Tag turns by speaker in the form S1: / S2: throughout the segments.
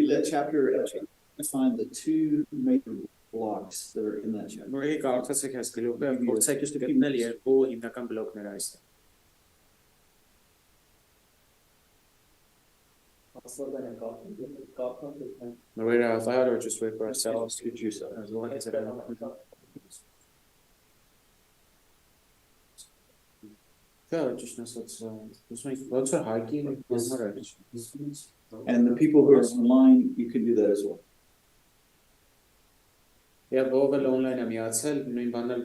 S1: that chapter and find the two major blocks that are in that chapter.
S2: Որի կարողացեք այս գլուխը փորձեք գտնել երկու հիմնական բլոկներ այստեղ։ We're tired or just wait for ourselves to juice up. As long as it's
S1: and the people who are online, you can do that as well.
S2: Yeah, over online I'm yatsel nույն բանել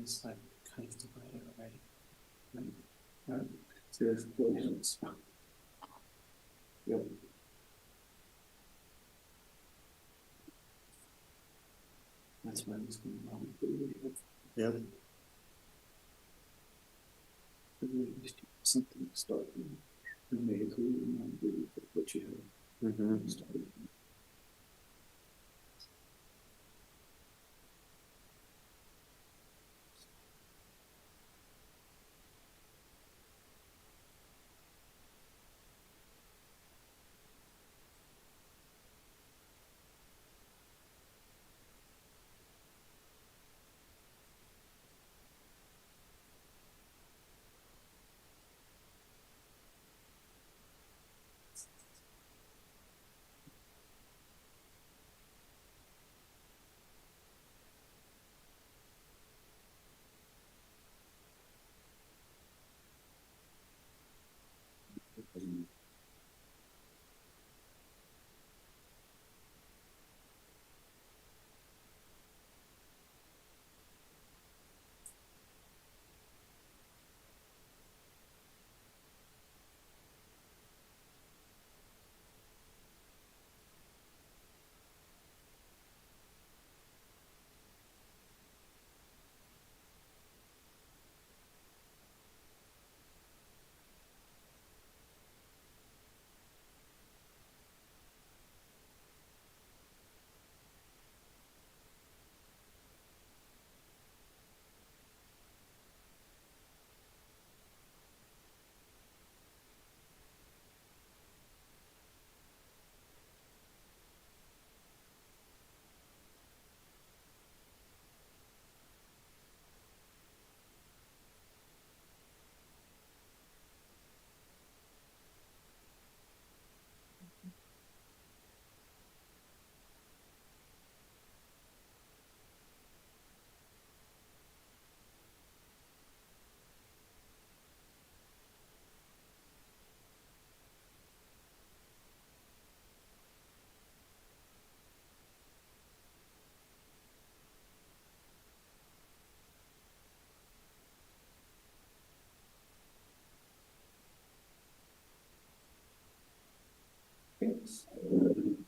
S2: It's like kind of divided already.
S1: Yep.
S2: That's why it's going wrong. Yep.
S1: Something to start with. And make it clear what you have. Started.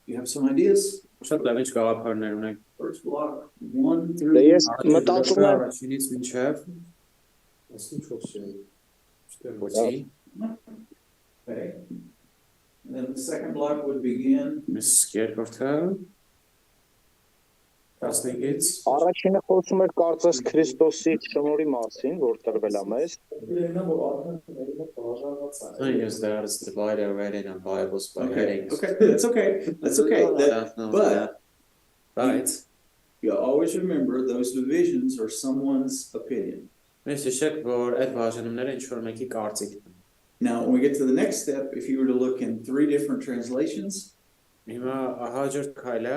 S1: You have some ideas?
S2: Շատ լավ ինչ գաղափարներ ունեք։
S1: First block 1 through
S3: Ես մտածում եմ
S2: Առաջինից մինչև
S1: Okay. And then the second block would begin
S2: երկրորդը 15-ից
S3: առաջինը խոսում էր կարծես Քրիստոսի շնորհի մասին, որ տրվել է մեզ։
S2: Yes, there is divided already in our Bibles by headings.
S1: Okay, that's okay. That's okay. But
S2: Right.
S1: you always remember those divisions are someone's opinion.
S2: Մենք հիշենք, որ այդ բաժանումները ինչ որ մեկի կարծիքն են։
S1: Now, when we get to the next step, if you were to look in 3 different translations,
S2: Հիմա հաջորդ քայլը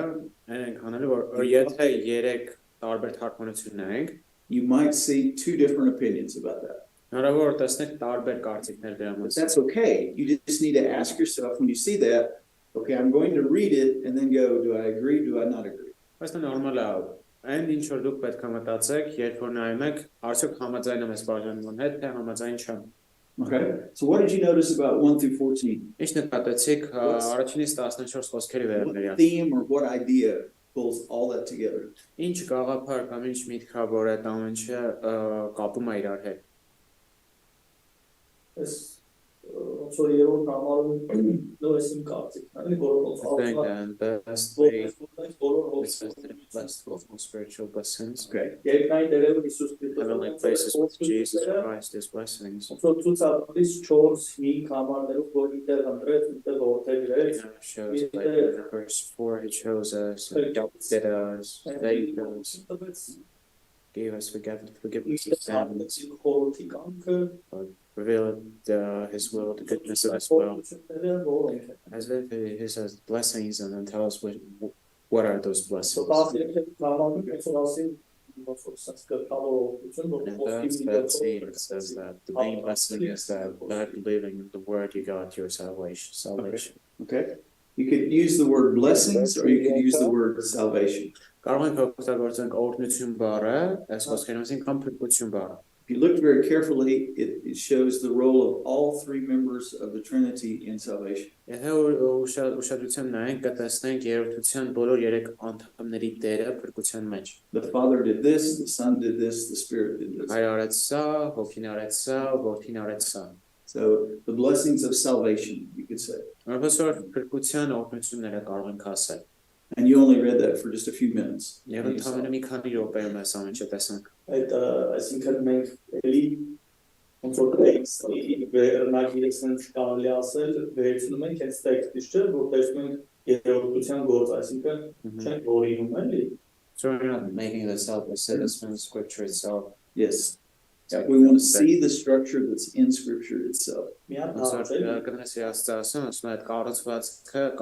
S2: ենք անելու, որ եթե 3 տարբեր թարգմանություն ունենք,
S1: you might see 2 different opinions about that.
S2: հնարավոր տեսնեք տարբեր կարծիքներ դրա
S1: But
S2: մասին։
S1: that's okay. You just need to ask yourself when you see that, okay, I'm going to read it and then go, do I agree, do I not agree?
S2: Բայց դա նորմալ է։ Այն ինչ որ դուք պետք է մտածեք, երբ որ նայում եք, արդյոք համաձայն եմ այս բաժանման հետ, թե համաձայն չեմ։
S1: Okay. So what did you notice about 1 through 14?
S2: Ինչ նկատեցիք առաջինից 14 խոսքերի վերաբերյալ։
S1: What theme or what idea pulls all that together.
S2: Ինչ գաղափար կամ ինչ միտքա, որ այդ ամեն ինչը կապում է իրար հետ։
S4: Ես ոնց որ երրորդ համարում նոր ես իմ կարծիքն է,
S2: And the best way is the blessed with all spiritual blessings.
S1: Okay.
S4: Երկնային դերերը Հիսուս
S2: Heavenly places with Jesus
S4: Քրիստոսը
S2: Christ is blessings.
S4: ոնց որ ցույց տալիս 4-5 համարներով որ ինտեր ընտրեց, ինտեր որդեգրեց,
S2: It shows like in verse 4 it shows us, adopted us, saved us, gave us forgiveness of sins,
S4: խորհրդի կամքը,
S2: revealed his will, the goodness as well. As if he says blessings and then tell us what are those blessings. And that's that scene, it says that the main blessing is that by believing in the word you got your salvation.
S1: Okay. You could use the word blessings or you could use the word salvation.
S2: Կարող ենք օգտագործենք օրհնություն բառը, այս խոսքերից կամ փրկություն բառը։
S1: If you look very carefully, it shows the role of all three members of the Trinity in salvation.
S2: Եթե ուշադրությամբ նայենք, կտեսնենք երրորդության բոլոր երեք անդամների դերը փրկության մեջ։
S1: The Father did this, the Son did this, the Spirit did this.
S2: Հայր արեց սա, Հոգին արեց սա, Որդին արեց սա։
S1: So the blessings of salvation, you could say.
S2: Որովհետեւ փրկության օրհնությունները կարող ենք ասել։
S1: And you only read that for just a few minutes.
S2: Եվ ընդհանրապես մի քանի րոպեում այս ամենը տեսանք։
S4: Այդ այսինքն մենք էլի ոնց որ վերնագիրը sense կարելի ասել վերցնում ենք այս տեքստից չէ որ տեսնում ենք երրորդության գործ այսինքն չենք օրինում էլի
S2: So we're not making this up, we said this from the scripture itself.
S1: Yes. We want to see the structure that's in Scripture itself.
S4: մի հատ
S2: So
S4: հարց էլի
S2: կներես ասում ասում այդ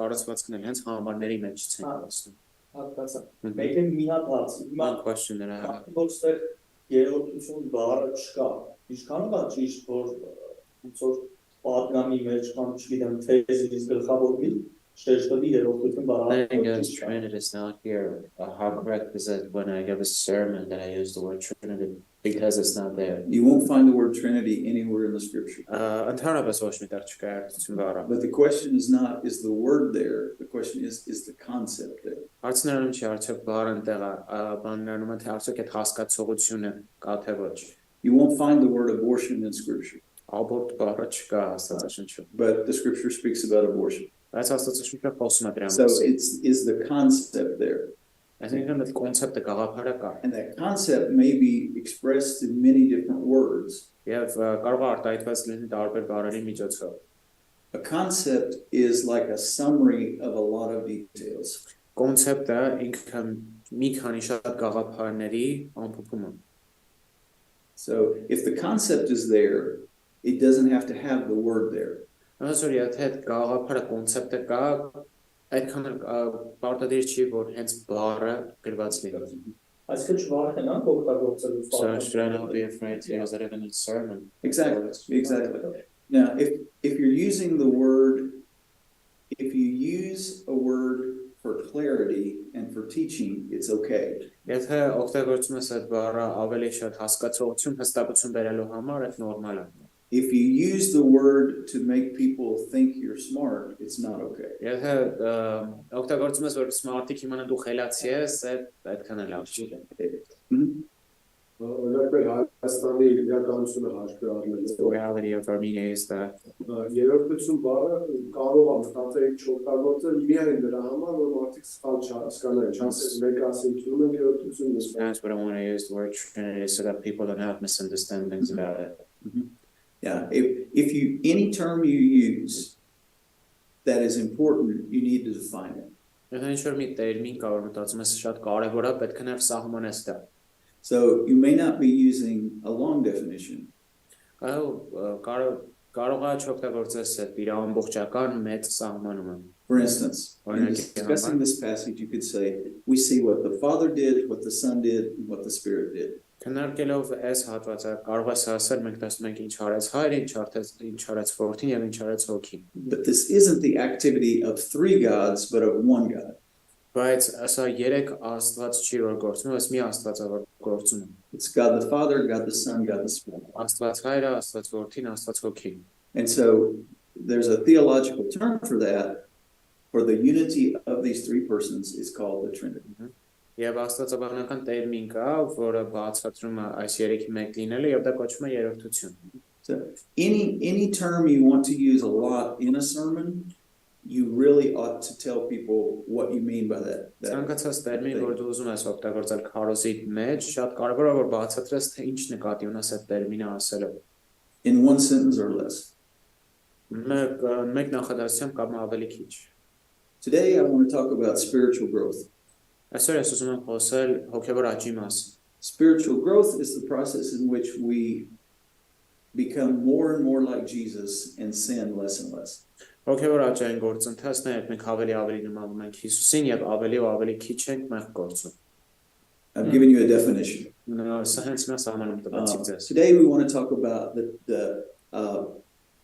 S2: կառուցվածքն էլ հենց համարների մեջ չեն ասում։
S4: հատկացա մեկ է մի հատ հարց հիմա
S2: One question that I have.
S4: որ ստեղ երրորդություն բառը չկա ինչքանով է ճիշտ որ ոնց որ պատգամի մեջ կամ չգիտեմ թեզիս գլխավոր մի շեշտվի երրորդություն բառը
S2: I think as Trinity is not here. How correct is it when I give a sermon that I use the word Trinity because it's not there?
S1: You won't find the word Trinity anywhere in the Scripture.
S2: Ընդհանրապես ոչ մի տեղ չկա երրորդություն բառը։
S1: But the question is not, is the word there? The question is the concept there?
S2: Հարցներում չի արդյոք բառը ընդեղ է, բաններում թե արդյոք այդ հասկացողությունը կա թե ոչ։
S1: You won't find the word abortion in Scripture,
S2: Աբորտ բառը չկա Աստվածաշնչում։
S1: but the Scripture speaks about abortion.
S2: Բայց Աստվածաշունչը խոսում է դրա
S1: So
S2: մասին։
S1: is the concept there?
S2: Այսինքն այդ կոնցեպտը գաղափարը կա։
S1: And that concept may be expressed in many different words.
S2: Եվ կարող է արտահայտված լինի տարբեր բառերի միջոցով։
S1: A concept is like a summary of a lot of details.
S2: Կոնցեպտը ինքը մի քանի շատ գաղափարների ամփոփում է։
S1: So if the concept is there, it doesn't have to have the word there.
S2: Այսօր եթե այդ գաղափարը կոնցեպտը կա, այդքան պարտադիր չի որ հենց բառը գրված լինի։
S4: այսինքն չվախենանք օգտագործելու
S2: So should I not be afraid to use that even in a sermon?
S1: Exactly. Now, if you're using the word, if you use a word for clarity and for teaching, it's okay.
S2: Եթե օգտագործում ես այդ բառը ավելի շատ հասկացողություն, հստակություն բերելու համար, այդ նորմալ է։
S1: If you use the word to make people think you're smart, it's not okay.
S2: Եթե օգտագործում ես որ smart-իկ իմանան դու խելացի ես, այդքան էլ լավ չի։
S5: Օրինակ Հայաստանի իրականությունը հաշվի առնելով
S2: The reality of Armenia is that
S5: երրորդություն բառը կարող է մտածել չօգտագործել միայն դրա համար որ մարդիկ սխալ չհասկանան, չասես մեկ ասին դնում են երրորդություն
S2: that's what I want to use the word Trinity so that people don't have misunderstandings about it.
S1: Yeah, if you any term you use that is important, you need to define it.
S2: Եթե ինչ-որ մի տերմին կա որ մտածում ես շատ կարևոր է, պետք է նաև սահմանես դա։
S1: So you may not be using a long definition.
S2: Կարող է չօգտագործես այդ իր ամբողջական մեծ սահմանումը։
S1: For instance, in discussing this passage, you could say, we see what the Father did, what the Son did, and what the Spirit did.
S2: Քննարկելով այս հատվածը կարող ես ասել մենք տեսնում ենք ինչ արեց Հայրը, ինչ արեց Որդին եւ ինչ արեց Հոգին։
S1: But this isn't the activity of three gods, but of one God.
S2: Բայց ասա երեք Աստված չի որ գործում, այս մի Աստված է որ գործում։
S1: It's God the Father, God the Son, God the Spirit.
S2: Աստված Հայրը, Աստված Որդին, Աստված Հոգին։
S1: And so there's a theological term for that, for the unity of these three persons is called the Trinity.
S2: Եվ աստվածաբանական տերմին կա, որը բացատրում է այս երեքի մեկ լինելը եւ դա կոչվում է երրորդություն։
S1: So any term you want to use a lot in a sermon, you really ought to tell people what you mean by that.
S2: Ցանկացած տերմին, որ դու ուզում ես օգտագործել քարոզի մեջ, շատ կարևոր է որ բացատրես թե ինչ նկատի ունես այդ տերմինը ասելով։
S1: In one sentence or less.
S2: Մեկ նախադասությամբ կամ ավելի քիչ։
S1: Today I want to talk about spiritual growth.
S2: Այսօր ես ուզում եմ խոսել հոգևոր աճի մասին։
S1: Spiritual growth is the process in which we become more and more like Jesus and sin less and less.
S2: Հոգևոր աճային գործընթացն է, մենք ավելի նմանվում ենք Հիսուսին եւ ավելի քիչ ենք մենք գործում։
S1: I've given you a definition.
S2: Սա հենց նա սահմանում տվեցիք ձեզ։
S1: Today we want to talk about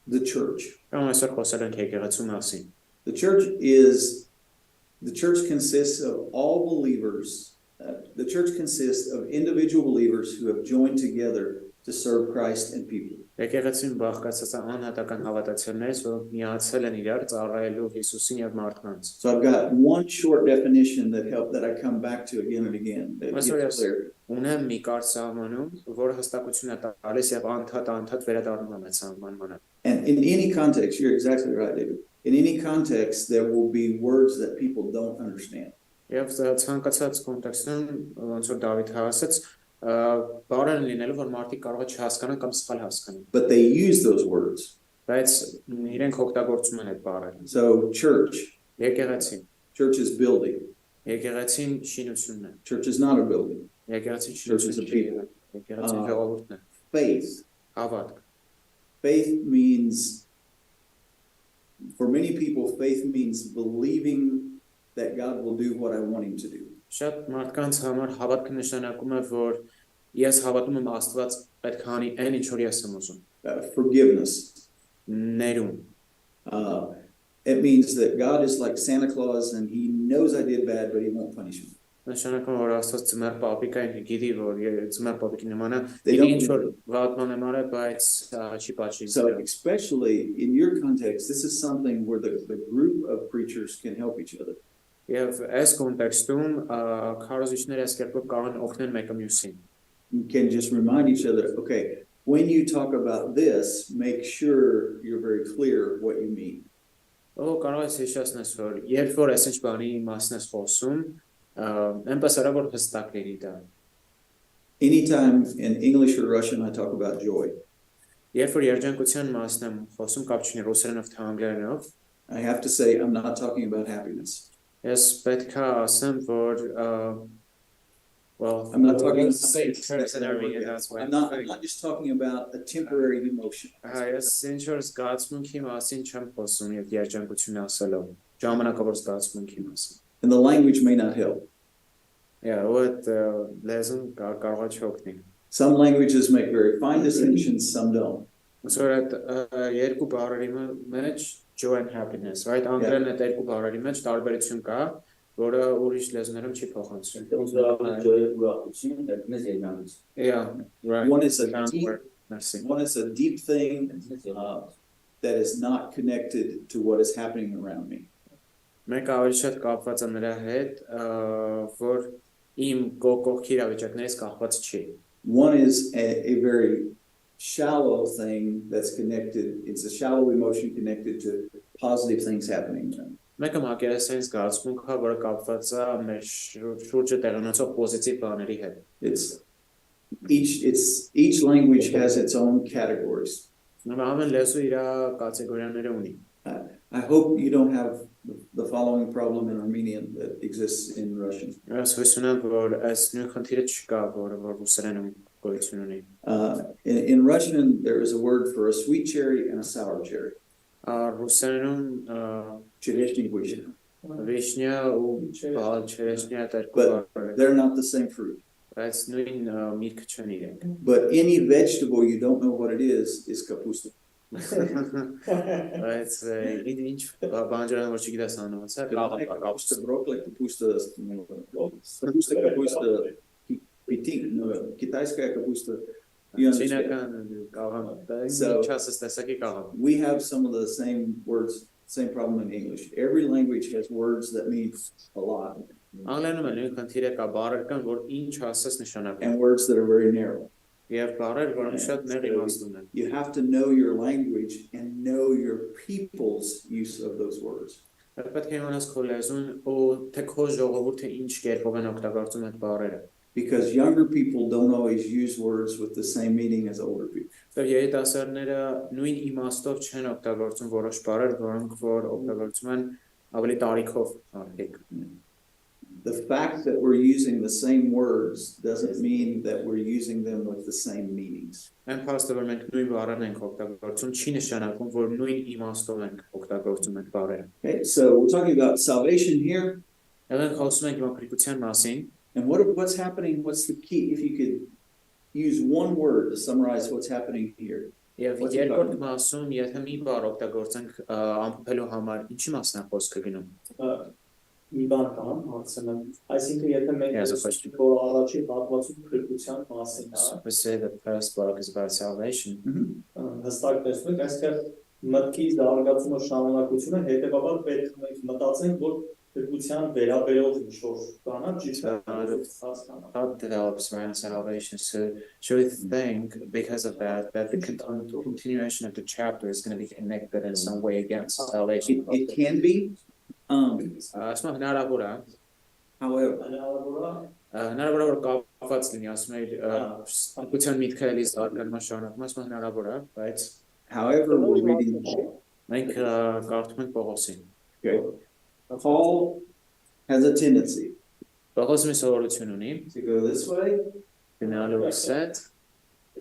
S1: the church.
S2: Կամ այսօր խոսել ենք եկեղեցու մասին։
S1: The church consists of all believers. The church consists of individual believers who have joined together to serve Christ and people.
S2: Եկեղեցին բաղկացած է անհատական հավատացյալներից, որոնք միացել են իրար ծառայելու Հիսուսին եւ մարդկանց։
S1: So I've got one short definition that I come back to again and again.
S2: Ունեմ մի կարճ սահմանում, որը հստակություն է տալիս եւ անդադ վերադառնում է այդ սահմանմանը։
S1: And in any context, you're exactly right, David. In any context, there will be words that people don't understand.
S2: Եվ ցանկացած կոնտեքստում, ոնց որ Դավիթ ասաց, բառեր լինելու, որ մարդիկ կարող է չհասկանան կամ սխալ հասկանան։
S1: But they use those words.
S2: Բայց իրենք օգտագործում են այդ բառերը։
S1: So church.
S2: Եկեղեցի։
S1: Church is building.
S2: Եկեղեցին շինությունն է։
S1: Church is not a building.
S2: Եկեղեցին
S1: շինությունն
S2: է։ Եկեղեցին ժողովուրդն է։
S1: Faith.
S2: Հավատք։
S1: Faith means, for many people, faith means believing that God will do what I want him to do.
S2: Շատ մարդկանց համար հավատքը նշանակում է, որ ես հավատում եմ Աստված պետք է անի այն ինչ որ ես եմ ուզում։
S1: Forgiveness.
S2: Ներում։
S1: It means that God is like Santa Claus and he knows I did bad, but he won't punish me.
S2: Նշանակում է, որ Աստված ծմեր պապիկա ինքը գիտի, որ ծմեր պապիկի նման է, ինչ որ վատման եմ արել, բայց չի պատժի։
S1: So especially in your context, this is something where the group of preachers can help each other.
S2: Եվ այս կոնտեքստում քարոզիչները այս կերպով կարող են օգնել մեկը մյուսին։
S1: You can just remind each other, okay, when you talk about this, make sure you're very clear what you mean.
S2: Կարող ես հիշեցնես, որ երբ որ այս ինչ բանի մասն ես խոսում, այնպես արա որ հստակ լինի դա։
S1: Anytime in English or Russian I talk about joy.
S2: Երբ որ երջանկության մասն եմ խոսում, կապ չունի ռուսերենով թե անգլերենով,
S1: I have to say I'm not talking about happiness.
S2: Ես պետք է ասեմ, որ
S1: I'm not talking I'm not just talking about a temporary emotion.
S2: Ես ինչ որ զգացմունքի մասին չեմ խոսում եւ երջանկություն ասելով, ժամանակավոր զգացմունքի մասին։
S1: And the language may not help.
S2: What լեզուն կարող է չօգնի։
S1: Some languages make very fine distinctions, some don't.
S2: So երկու բառերի մեջ joy and happiness, right? Անգլերեն այդ երկու բառերի մեջ տարբերություն կա, որը ուրիշ լեզուներում չի փոխանցվում։ Yeah, right.
S1: One is a deep thing that is not connected to what is happening around me.
S2: Մենք ավելի շատ կապված է նրա հետ, որ իմ կողքի իրավիճակներից կախված չի։
S1: One is a very shallow thing that's connected, it's a shallow emotion connected to positive things happening.
S2: Մեկը մակերեսային զգացմունք է, որը կապված է մեր շուրջը տեղի ունեցող պոզիտիվ բաների հետ։
S1: Each language has its own categories.
S2: Ամեն լեզու իր կատեգորիաները ունի։
S1: I hope you don't have the following problem in Armenian that exists in Russian. In Russian, there is a word for a sweet cherry and a sour cherry. But they're not the same fruit. But any vegetable you don't know what it is kapusta.
S2: It's banjara որ չգիտես անունը,
S1: kapusta broccoli, kapusta pitik, китайская капуста. So we have some of the same words Same problem in English. Every language has words that mean a lot.
S2: Անգլերենում էլ նույն խնդիրը կա, բառեր կան, որ ինչ ասես նշանակում
S1: And words that are very narrow.
S2: Եվ բառեր, որոնք շատ նեղ իմաստ ունեն։
S1: You have to know your language and know your people's use of those words.
S2: Պետք է իմանաս քո լեզուն ու թե քո ժողովուրդը ինչ կերպով են օգտագործում այդ բառերը։
S1: Because younger people don't always use words with the same meaning as older people.
S2: Եվ երիտասարդները նույն իմաստով չեն օգտագործում որոշ բառեր, որոնք որ օգտագործում են ավելի տարիքով արդիկ։
S1: The fact that we're using the same words doesn't mean that we're using them with the same meanings.
S2: Այն փաստը, որ մենք նույն բառերն ենք օգտագործում, չի նշանակում, որ նույն իմաստով ենք օգտագործում այդ բառերը։
S1: Okay, so we're talking about salvation here.
S2: Եվ մենք խոսում ենք մաքրության մասին։
S1: And what's happening? What's the key? If you could use one word to summarize what's happening here.
S2: Եվ երկրորդ մասում, եթե մի բառ օգտագործենք ամփոփելու համար, ինչի մասն է խոսքը գնում։
S4: Մի բան կան, հարցնեմ, այսինքն եթե մենք որ առաջի հատվածում քրկության մասին է,
S2: We say that the first part is about salvation.
S4: հստակ տեսնում ենք, այսինքն մտքի զարգացումը շարունակությունը հետևաբար պետք է մենք մտածենք, որ քրկության վերաբերող ինչ-որ բանա ճիշտ հասկանալ։
S2: Thought develops around salvation. So should we think because of that the continuation of the chapter is going to be connected in some way against salvation?
S1: It can be.
S2: Ասում եմ հնարավոր է,
S1: However,
S2: հնարավոր է որ կապված լինի, ասում եմ սանկության միտքը էլի զարգանում շարունակում, ասում եմ հնարավոր է, բայց
S1: however, we're reading Paul.
S2: մենք կարդում ենք Պողոսին։
S1: Okay. Paul has a tendency
S2: Պողոսը մի սովորություն ունի,
S1: to go this way
S2: գնալու սետ,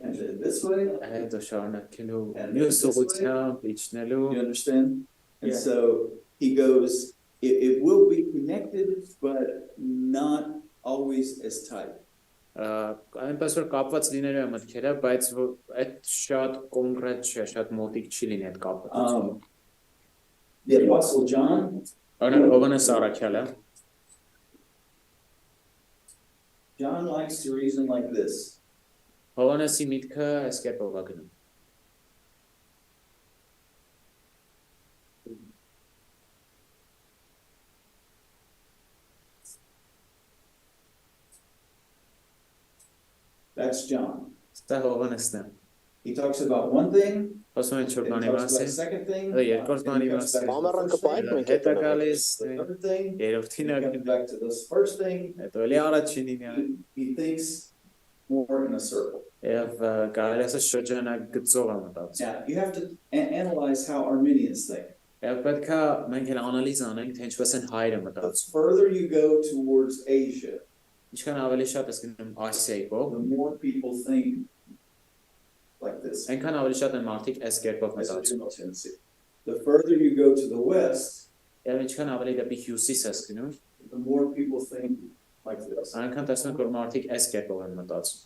S1: and then this way.
S2: հետո շարունակելու մյուս ուղղությամբ, իջնելու։
S1: You understand? And
S4: Yeah.
S1: so he goes, it will be connected, but not always as tight.
S2: Այնպես որ կապված լինելու է մտքերը, բայց այդ շատ կոնկրետ չէ, շատ մոտիկ չի լինի այդ կապվածությունը։
S1: The Apostle John,
S2: Օրինակ Հովհաննես Առաքյալը,
S1: John likes to reason like this.
S2: Հովհաննեսի միտքը այս կերպով է գնում։
S1: That's John.
S2: Դա Հովհաննեսն է։
S1: He talks about one thing,
S2: Խոսում են
S1: then
S2: չոր
S1: he
S2: բանի
S1: talks about the
S2: մասին,
S1: second thing,
S2: երկրորդ
S1: then
S2: բանի
S1: he comes back
S2: մասին,
S1: to the
S3: Ամառան
S1: first
S3: կպահեք
S1: thing,
S3: մենք
S2: հետո
S3: հետո
S2: գալիս
S1: the third thing,
S2: երրորդին
S1: he comes back to this first thing.
S2: հետո էլի առաջինին է։
S1: He thinks more in a circle.
S2: Եվ կարելի է ասել շրջանագծող է մտածում։
S1: Now, you have to analyze how Armenians think.
S2: Եվ պետք է մենք էլ անալիզ անենք, թե ինչպես են հայերը
S1: The
S2: մտածում։
S1: further you go towards Asia,
S2: Ինչքան ավելի շատ ես գնում Ասիայի
S1: the
S2: կողմ,
S1: more people think like this.
S2: այնքան ավելի շատ են մարդիկ այս կերպով
S1: That's a
S2: մտածում։
S1: general tendency. The further you go to the west,
S2: Եվ ինչքան ավելի դեպի հյուսիս ես գնում,
S1: the more people think like this.
S2: այնքան տեսնում եք որ մարդիկ այս կերպով են մտածում։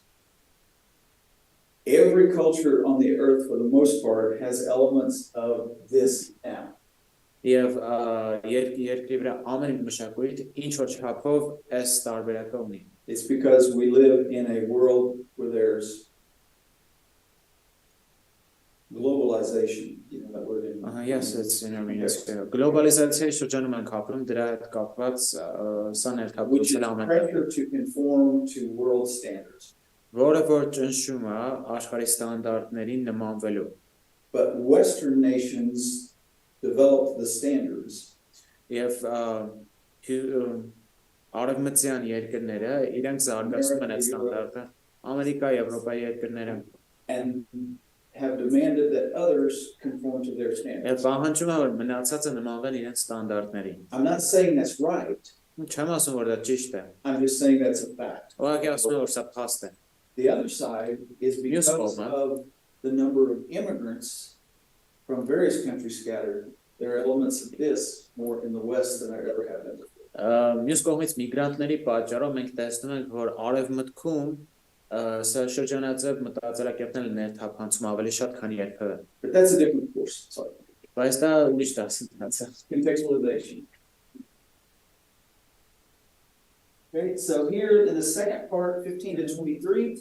S1: Every culture on the earth, for the most part, has elements of this now.
S2: Եվ երկրի վրա ամեն մշակույթ ինչ որ չափով այս տարբերակը ունի։
S1: It's because we live in a world where there's globalization. You know that word in
S2: Yes, it's in Armenia. Գլոբալիզացիայի շրջանում ենք ապրում, դրա հետ կապված սա
S1: which is
S2: ներկայացել ամեն
S1: pressure to conform to world standards.
S2: որը որ ճնշում է աշխարհի ստանդարտներին նմանվելու։
S1: But Western nations developed the standards.
S2: Եվ արևմտյան երկրները իրենք զարգացնում են այդ ստանդարտը։ Ամերիկա, Եվրոպայի երկրները
S1: And have demanded that others conform to their standards.
S2: եւ պահանջում է որ մնացածը նմանվեն իրենց ստանդարտներին։
S1: I'm not saying that's right.
S2: Չեմ ասում որ դա ճիշտ է։
S1: I'm just saying that's a fact.
S2: Ուղղակի ասում եմ որ սա փաստ է։
S1: The other side is because
S2: Useful,
S1: of the number of immigrants from various countries scattered. There are elements of this more in the West than I ever have been before.
S2: Մյուս կողմից միգրանտների պատճառով մենք տեսնում ենք որ արևմտքում սա շրջանաձև մտածելակերպները ներթափանցում ավելի շատ քան երբևէ։
S1: But that's a different course. Sorry.
S2: Բայց դա ուրիշ դասընթաց է։
S1: Contextualization. Okay, so here in the second part, 15 to 23,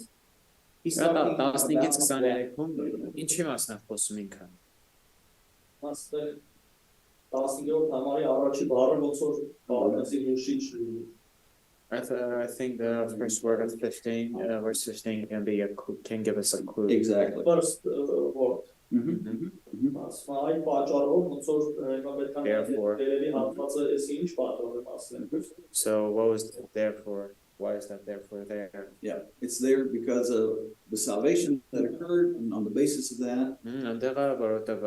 S1: he's talking about
S2: 15-23-ում ինչի մասն է խոսում ինքը։
S4: Մասը 15-րդ համարի առաջի բառը ոնց որ բառնացի հուշիչ լինի։
S2: I think the first word of 15, verse 15 can be can give us a clue.
S1: Exactly.
S4: First word.
S1: Mm-hmm.
S4: Ասма այն պատճառով ոնց որ հիմա պետք է
S2: Therefore.
S4: դերերի հատվածը էսի ինչ պատճառով եմ ասել։
S2: So what was therefore? Why is that therefore there?
S1: Yeah, it's there because of the salvation that occurred, and on the basis of that.
S2: Այնտեղը որովհետև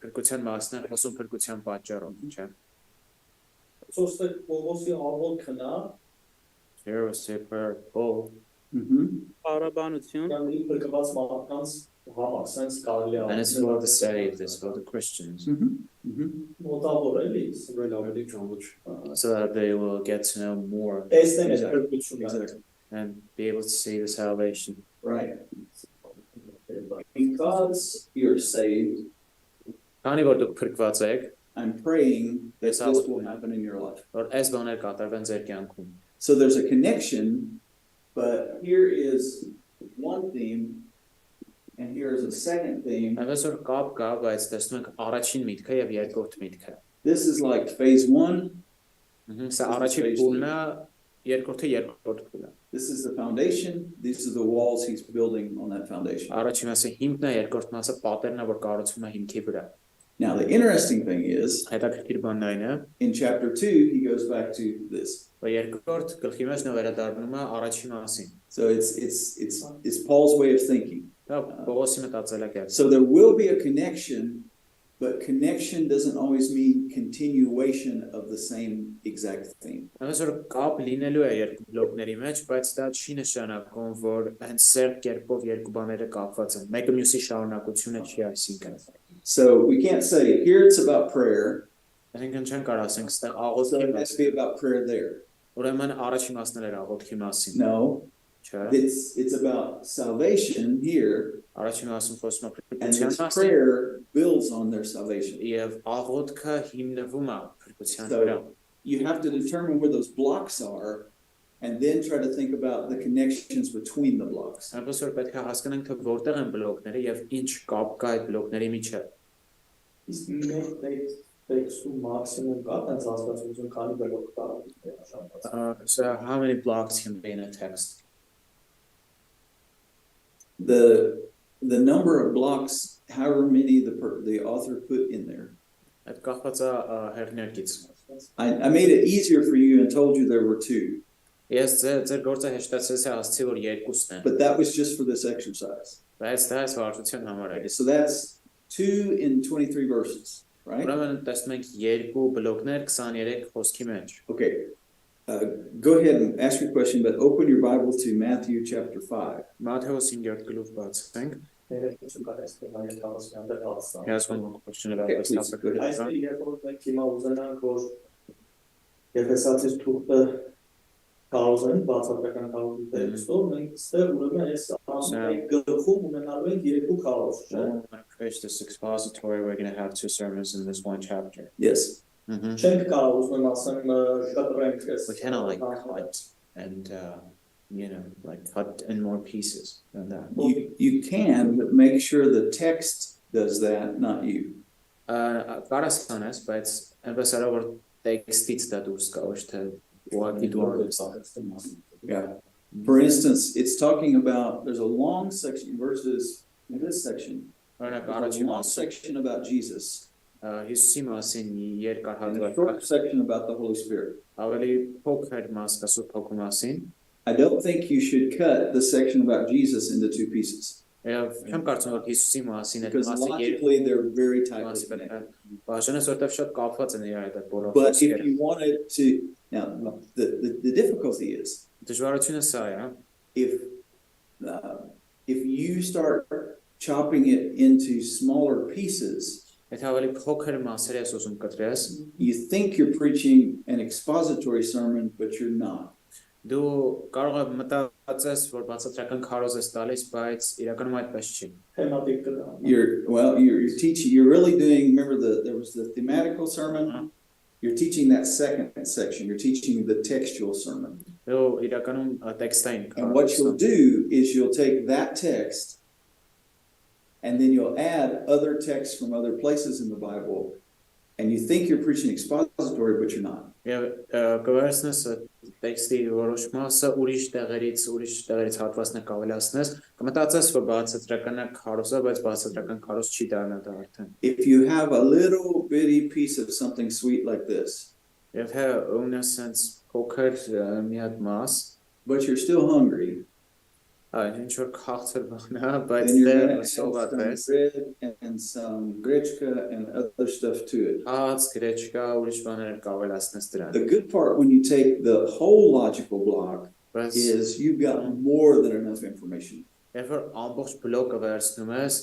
S2: փրկության մասն է խոսում փրկության պատճառով, չէ՞։
S4: Սոստը Պողոսի աղոթքնա
S2: Here was super Paul.
S6: Քարոզաբանություն
S4: Կանի փրկված մարդկանց համար sense կարելի
S2: And it's for the saved, it's for the Christians.
S4: մոտավոր էլի
S2: So that they will get to know more
S4: տեսնեն այդ փրկությունը
S1: Exactly.
S2: and be able to see the salvation.
S1: Right. Because you're saved,
S2: Քանի որ դուք փրկված եք,
S1: I'm praying that this will happen in your life.
S2: որ այս բաները կատարվեն ձեր կյանքում։
S1: So there's a connection, but here is one theme, and here is a second theme.
S2: Այնպես որ կապ կա, բայց տեսնում ենք առաջին միտքը եւ երկրորդ միտքը։
S1: This is like phase 1.
S2: Սա առաջին փուլն է, երկրորդը երկրորդ փուլը։
S1: This is the foundation. These are the walls he's building on that foundation.
S2: Առաջին մասը հիմքն է, երկրորդ մասը պատերն է, որ կառուցվում է հիմքի վրա։
S1: Now, the interesting thing is,
S2: Հետաքրքիր բանն այն է,
S1: in chapter 2, he goes back to this.
S2: որ երկրորդ գլխի մեջ նա վերադառնում է առաջին մասին։
S1: So it's Paul's way of thinking.
S2: Դա Պողոսի մտածելակերպ։
S1: So there will be a connection, but connection doesn't always mean continuation of the same exact theme.
S2: Այնպես որ կապ լինելու է երկու բլոկների մեջ, բայց դա չի նշանակում, որ հենց սերտ կերպով երկու բաները կապված են։ Մեկը մյուսի շարունակությունը չի այսինքն։
S1: So we can't say here it's about prayer,
S2: Այսինքն չեն կարող ասենք, ստեղ
S1: so
S2: աղոթքի
S1: it has to be about prayer there.
S2: ուրեմն առաջին մասն էր աղոթքի մասին,
S1: No,
S2: չէ՞։
S1: it's about salvation here,
S2: Առաջին մասում խոսում է
S1: and
S2: փրկության
S1: this
S2: մասին,
S1: prayer builds on their salvation.
S2: եւ աղոթքը հիմնվում է փրկության
S1: So
S2: վրա։
S1: you have to determine where those blocks are, and then try to think about the connections between the blocks.
S2: Այնպես որ պետք է հասկանանք, թե որտեղ են բլոկները եւ ինչ կապ կա այդ բլոկների միջեւ։
S4: իսկ մեր տեքստում մաքսիմում կա տենց հասկացություն քանի բլոկ կա
S2: So how many blocks can be in a text?
S1: The number of blocks, however many the author put in there.
S2: Այդ կախված է հերնյակից։
S1: I made it easier for you and told you there were 2,
S2: Ես ձեր գործը հեշտացրեցի ասացի, որ երկուսն են։
S1: but that was just for this exercise.
S2: Բայց դա այս վարժության համար է։
S1: So that's 2 in 23 verses, right?
S2: Ուրեմն տեսնում ենք երկու բլոկներ 23 խոսքի մեջ։
S1: Okay. Go ahead and ask your question, but open your Bible to Matthew chapter 5.
S2: Մատթեոս 5-րդ գլուխ բացենք։
S4: ներեցում կա այսպես հայտարարության դեր հասա
S2: He has one question about
S1: Okay,
S2: this
S1: please,
S2: topic.
S1: go ahead.
S4: Այստեղ երբ որ մենք հիմա ուզենանք որ Եփեսացիս թուղթը կարողեն բացատրական կարողի տեքստով մենք ստեղ ուրեմն այս ամեն գլխում ունենալու ենք երկու քարոզ, չէ՞։
S2: When we preach this expository, we're going to have 2 sermons in this one chapter.
S1: Yes.
S4: Չենք կարող ուզում ասեմ կտրենք այս
S2: We cannot like cut and like cut in more pieces than that.
S1: You can, but make sure the text does that, not you.
S2: Կարաս անես, բայց այնպես արա որ տեքստից դա դուրս գա, ոչ թե ուղղակի դու անես։
S1: Yeah. For instance, it's talking about, there's a long section, verses in this section,
S2: Օրինակ
S1: there's a
S2: առաջին
S1: long
S2: մասը
S1: section about Jesus,
S2: Հիսուսի մասին երկար
S1: and a
S2: հատված,
S1: short section about the Holy Spirit.
S2: ավելի փոքր մաս կա Սուրբ Հոգու մասին,
S1: I don't think you should cut the section about Jesus into 2 pieces,
S2: եւ չեմ կարծում որ Հիսուսի մասին այդ
S1: because
S2: մասը երկու
S1: logically they're very tightly
S2: մասի պետք է
S1: connected.
S2: բաժանես, որտեղ շատ կապված են իրար այդ բոլոր
S1: But if
S2: խոսքերը։
S1: you wanted to, now the difficulty is,
S2: Դժվարությունը սա է,
S1: if you start chopping it into smaller pieces,
S2: Եթե ավելի փոքր մասեր ես ուզում կտրես,
S1: you think you're preaching an expository sermon, but you're not.
S2: դու կարող ես մտածես, որ բացատրական քարոզ ես տալիս, բայց իրականում այդպես չի։
S4: թեմատիկ կա։
S1: You're teaching, you're really doing, remember there was the thematical sermon, you're teaching that second section, you're teaching the textual sermon.
S2: Դու իրականում տեքստային
S1: And what you'll do is you'll take that text and then you'll add other texts from other places in the Bible And you think you're preaching expository, but you're not.
S2: Եվ կվերցնես տեքստի որոշ մասը ուրիշ տեղերից հատվածներ կավելացնես, կմտածես, որ բացատրականը քարոզ է, բայց բացատրական քարոզ չի դառնա դա արդեն։
S1: If you have a little bitty piece of something sweet like this,
S2: Եվ հա ունես sense փոքր մի հատ մաս,
S1: but you're still hungry,
S2: ինչ որ քաղցր բխնա, բայց
S1: then you're
S2: դեռ
S1: going to add
S2: սովատես։
S1: some bread and some grechka and other stuff to it.
S2: Հաց, գրեչկա, ուրիշ բաներ կավելացնես դրան։
S1: The good part when you take the whole logical block
S2: Բայց
S1: is you've got more than enough information.
S2: երբ որ ամբողջ բլոկը վերցնում ես,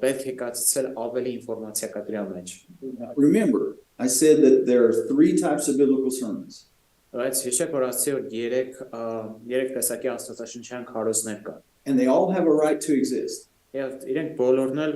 S2: պետք է կացուցել ավելի ինֆորմացիա կա դրա մեջ։
S1: Remember, I said that there are 3 types of biblical sermons.
S2: Բայց հիշեք, որ ասացի, որ երեք տեսակի աստվածաշնչյան քարոզներ կա։
S1: And they all have a right to exist.
S2: Եվ իրենք բոլորն էլ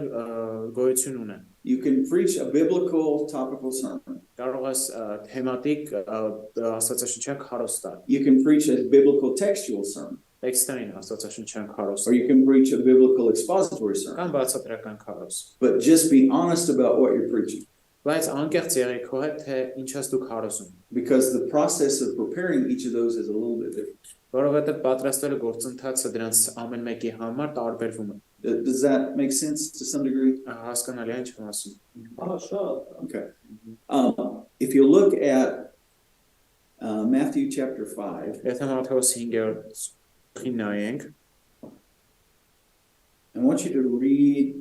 S2: գոյություն ունեն։
S1: You can preach a biblical topical sermon.
S2: Կարող ես թեմատիկ աստվածաշնչյան քարոզ տալ։
S1: You can preach a biblical textual sermon.
S2: Տեքստային աստվածաշնչյան քարոզ։
S1: Or you can preach a biblical expository sermon.
S2: Կամ բացատրական քարոզ։
S1: But just be honest about what you're preaching.
S2: Բայց անկեղծ եղեք քո հետ, թե ինչ ես դու քարոզում։
S1: Because the process of preparing each of those is a little bit different.
S2: Որովհետև պատրաստվելու գործընթացը դրանց amեն մեկի համար տարբերվում է։
S1: Does that make sense to some degree?
S2: Հասկանալի է ինչ եմ ասում։
S1: Okay. If you look at Matthew chapter 5,
S2: Եթե Մատթեոս 5-րդ նայենք,
S1: I want you to read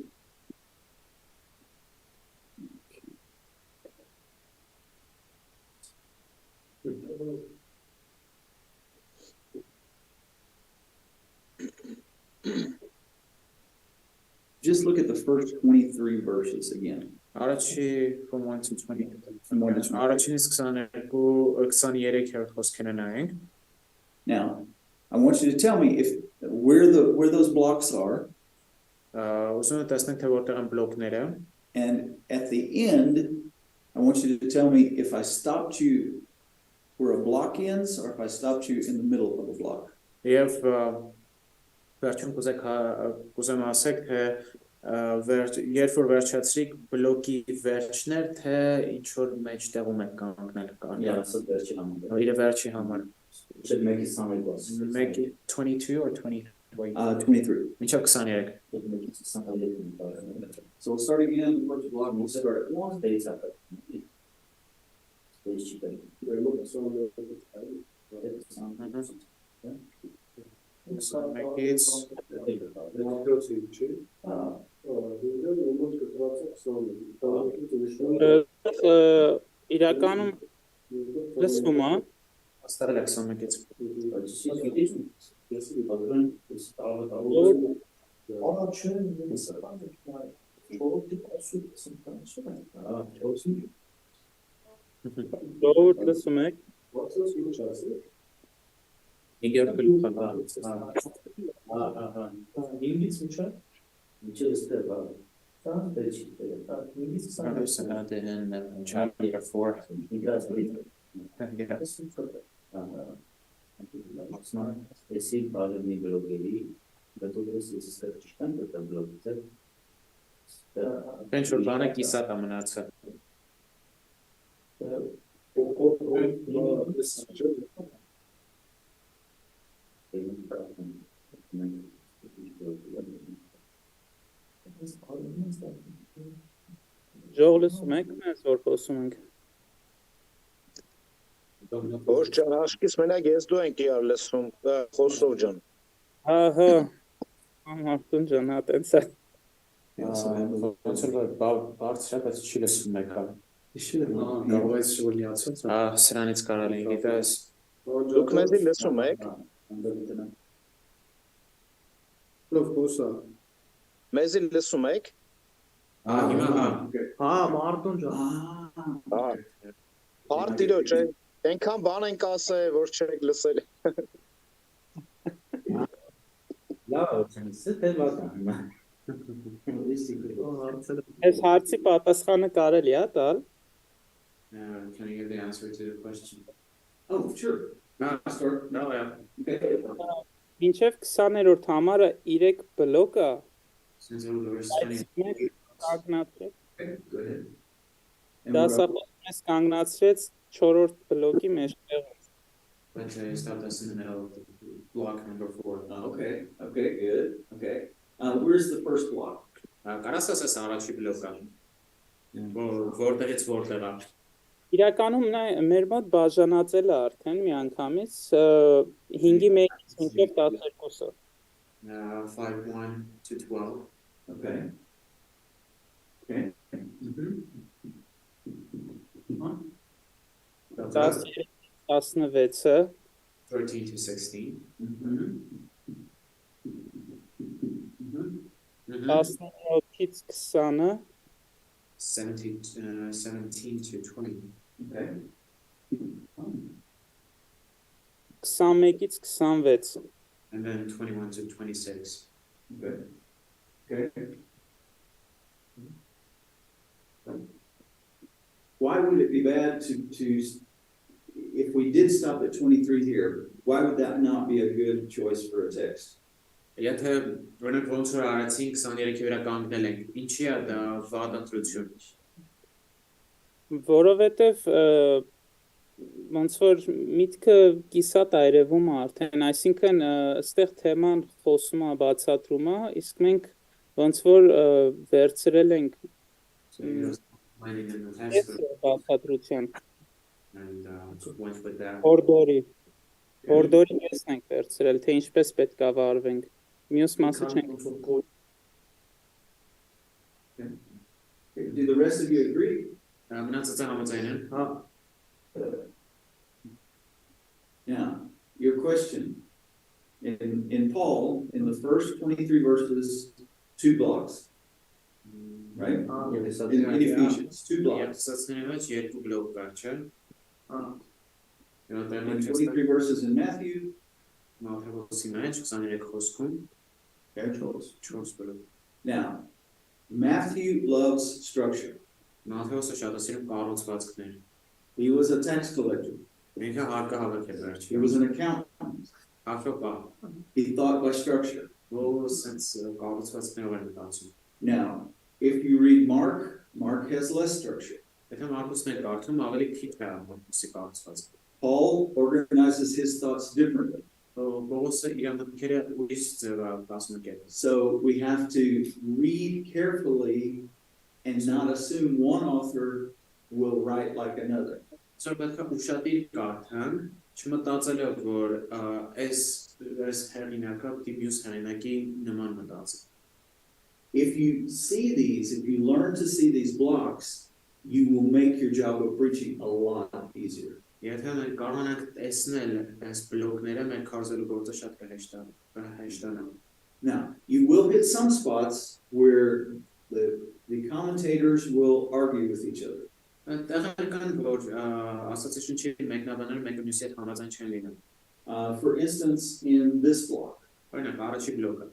S1: just look at the first 23 verses again.
S2: Առաջի from 1 to 20.
S1: From 1 to 20.
S2: Առաջինից 22-23-րդ խոսքերը նայենք։
S1: Now, I want you to tell me if where those blocks are,
S2: Ուզում եմ տեսնենք թե որտեղ են բլոկները,
S1: and at the end, I want you to tell me if I stopped you where a block ends or if I stopped you in the middle of a block.
S2: եւ վերջում կուզեմ ասեք թե երբ որ վերջացրիք բլոկի վերջներ, թե ինչ որ մեջտեղում եք կանգնել կան։ Իր վերջի համար։
S4: Should make it sound like was.
S2: Make it 22 or 23.
S1: 23.
S2: Մինչև 23։
S1: So we'll start again. First block. We'll start at 1.
S2: So make it
S6: իրականում լսվում է
S2: Աստղել եք 21-ից։
S6: Ժողովուրդ լսում եք
S2: Իգեր գլուխը։
S4: İngiliz mi çay?
S2: Chapter 4. Ինչ որ բանը կիսատ է մնացել։
S6: Ժող լսում եք մեզ որ խոսում ենք
S3: Ոչ ջան, աշկից մենակ ես դու ենք իրար լսում, Խոսրով ջան։
S6: Ահա Մարտուն ջան հա տենց է
S2: Ոնց որ բարձր է, բայց չի լսում եկա։ Կարող է շուտ լիացած։ Սրանից կարալ է գիտես։
S3: Դուք մեզ լսում եք։
S5: Լավ խոսա։
S3: Մեզ լսում եք։
S2: Հիմա
S7: Հա, Մարտուն ջան։
S3: Պարտիրոջ այնքան բան ենք ասել, որ չեք լսել։
S7: Լավ, ցնցը թե բական։
S6: Այս հարցի պատասխանը կարելի է տալ
S2: Can you give the answer to the question?
S1: Oh, sure.
S2: Master, no, yeah.
S6: Մինչև 20-րդ համարը 3 բլոկ է
S2: Since over the verse 20.
S6: Stagnated.
S1: Okay, go ahead. And we're up-
S6: Դասախոսը մեզ կանգնացրեց 4-րդ բլոկի մեջտեղ։
S2: But stopped us in the middle of block number 4.
S1: Okay, good, okay. Where's the first block?
S2: Կարաս ասես առաջի բլոկը։ Որտեղից որտեղ է։
S6: Իրականում նա մեր մոտ բաժանածել է արդեն միանգամից 5-ի 1-ից մինչև 12-ը։
S2: 5:1 to 12.
S1: Okay. Okay. Mhm.
S6: 16-ը
S2: 13 to 16.
S1: Mhm. Mhm.
S6: 17-ից 20-ը
S2: 17 to 20.
S1: Okay.
S6: 21-ից 26
S2: And then 21 to 26.
S1: Okay. Okay. Why would it be bad to if we did stop at 23 here, why would that not be a good choice for a text?
S2: Եթե օրինակ ոնց որ արեցինք 23-ի վրա կանգնել ենք, ինչի է դա վատ ընտրություն։
S6: որովհետև ոնց որ միտքը կիսատ է երևում է արդեն, այսինքն այստեղ թեման խոսում է, բացատրում է, իսկ մենք ոնց որ վերցրել ենք
S2: So you're finding in the text
S6: բացատրության
S2: and went with that.
S6: օրդորի տեսն ենք վերցրել, թե ինչպես պետք է վարվենք, մյուս մասը չենք։
S1: Do the rest of you agree?
S2: Մնացածը համաձայն են։
S1: Now, your question. In Paul, in the first 23 verses, 2 blocks. Right? In Ephesians, 2 blocks.
S2: Եսացների մեջ երկու բլոկ կա, չէ։
S1: In 23 verses in Matthew.
S2: Մատթեոսի մեջ 23 խոսքում
S1: Okay.
S2: 4 բլոկ։
S1: Now, Matthew loves structure.
S2: Մատթեոսը շատ է սիրում կառուցվածքներ։
S1: He was a tax collector.
S2: Ինքը հարկահավաք էր
S1: He
S2: վերջի։
S1: was an accountant.
S2: Հարկոպա։
S1: He thought by structure.
S2: Ո sense կառուցվածքներով էր մտածում։
S1: Now, if you read Mark, Mark has less structure.
S2: Եթե Մարկոսն եք կարդում, ավելի քիչ է Մարկոսի կառուցվածքը։
S1: Paul organizes his thoughts differently.
S2: Պողոսը իր մտքերը ուրիշ ձև է կազմակերպել։
S1: So we have to read carefully and not assume one author will write like another.
S2: So պետք է ուշադիր կարդանք, չմտածելով որ այս հեղինակը պիտի մյուս հեղինակի նման մտածի։
S1: If you see these, if you learn to see these blocks, you will make your job of preaching a lot easier.
S2: Եթե մենք կարողանանք տեսնել այս բլոկները, մեր քարոզելու գործը շատ կհեշտանա։
S1: Now, you will hit some spots where the commentators will argue with each other.
S2: Տեղեր կան, որ ասացիչնչի մեկնաբանները մեկը մյուսի հետ համաձայն չեն լինում։
S1: For instance, in this block,
S2: Օրինակ, առաջի բլոկը։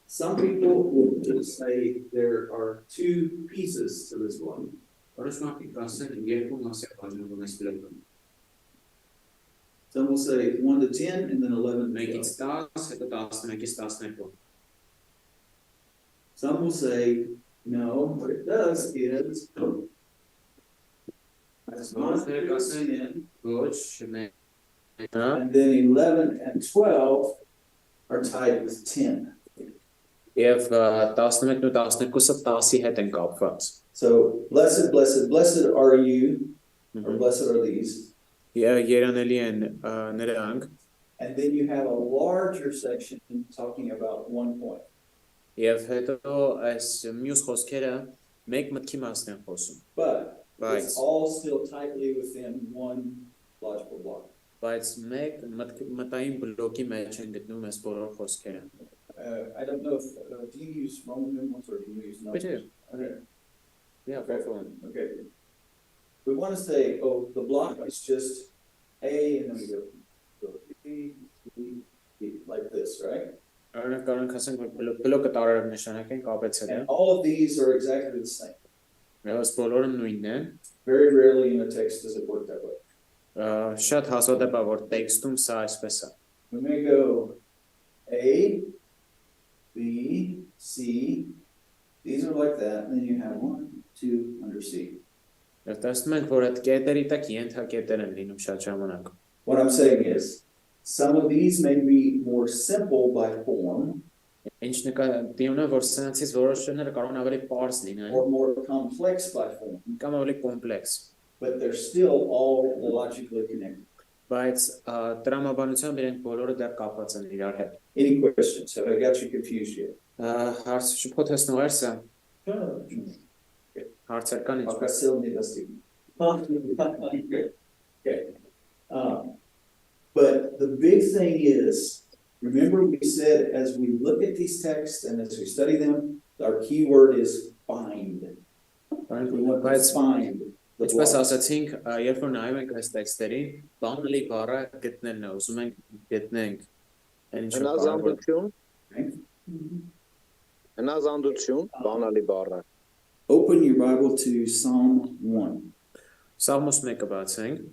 S1: some people will just say there are 2 pieces to this block.
S2: Որոշ մարդիկ կասեն երկու մաս է բաժանվում այս բլոկը։
S1: Some will say 1 to 10 and then 11 to
S2: 1-ից
S1: 12.
S2: 10, հետո 11-ից 12։
S1: Some will say, no, what it does is that's 1 to 10,
S2: Ոչ,
S1: and then 11 and 12 are tied with 10.
S2: Եվ 11-ն ու 12-ը 10-ի հետ են կապված։
S1: So, blessed, blessed, blessed are you, or blessed are these.
S2: Երանելի են նրանք,
S1: And then you have a larger section talking about 1 point.
S2: եւ հետո այս մյուս խոսքերը մեկ մտքի մասն են խոսում։
S1: But
S2: Right.
S1: it's all still tightly within one logical block.
S2: Բայց մեկ մտային բլոկի մեջ են գտնվում այս բոլոր խոսքերը։
S1: I don't know if, do you use Roman numerals or do you use numbers?
S2: We do.
S1: Okay.
S2: Yeah, very fluent.
S1: Okay. We want to say, oh, the block is just A and then we go B, B, B, like this, right?
S2: Օրինակ կարող ասենք որ բլոկը տարարով նշանակեն կապեցել է։
S1: And all of these are exactly the same.
S2: Այս բոլորը նույնն են։
S1: Very rarely in a text does it work that way.
S2: Շատ հազվադեպ է, որ տեքստում սա այսպես է։
S1: We may go A, C. These are like that, and then you have 1, 2 under C.
S2: Եվ տեսնում ենք, որ այդ կետերի տակ ենթակետեր են լինում շատ ժամանակ։
S1: What I'm saying is, some of these may be more simple by form
S2: Ինչ նկատի ունեմ, որ սրանցից որոշները կարող են ավելի պարզ լինեն,
S1: or more complex by form,
S2: կամ ավելի կոմպլեքս,
S1: but they're still all logically connected.
S2: բայց տրամաբանությամբ իրենք բոլորը դեռ կապված են իրար հետ։
S1: Any questions? Have I got you confused yet?
S2: Հարց շփոթեցնող է սա։ Հարցեր կան
S1: I've
S2: ինչ։
S1: got Sylvia Dusty. Okay. But the big thing is, remember we said as we look at these texts and as we study them, our key word is find. We want to find.
S2: Ինչպես ասացինք, երբ որ նայում ենք այս տեքստերին, բանալի բառը գտնելն է, ուզում ենք գտնենք այն ինչ որ
S3: Հնազանդություն, հնազանդություն, բանալի բառը։
S1: Open your Bible to Psalm 1.
S2: Սաղմոս 1-ը բացենք։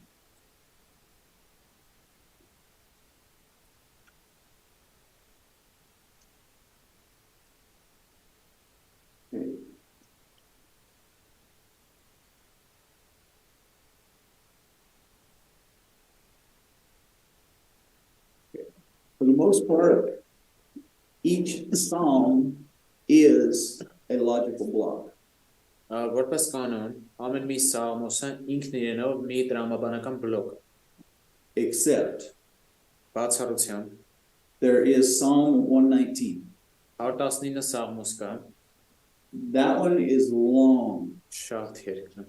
S1: For the most part, each psalm is a logical block.
S2: Որպես կանոն, ամեն մի սաղմոսը ինքն իրենով մի տրամաբանական բլոկ է,
S1: Except
S2: բացառությամբ
S1: there is Psalm 119.
S2: 119 սաղմոս կա,
S1: That one is long.
S2: շատ երկն է,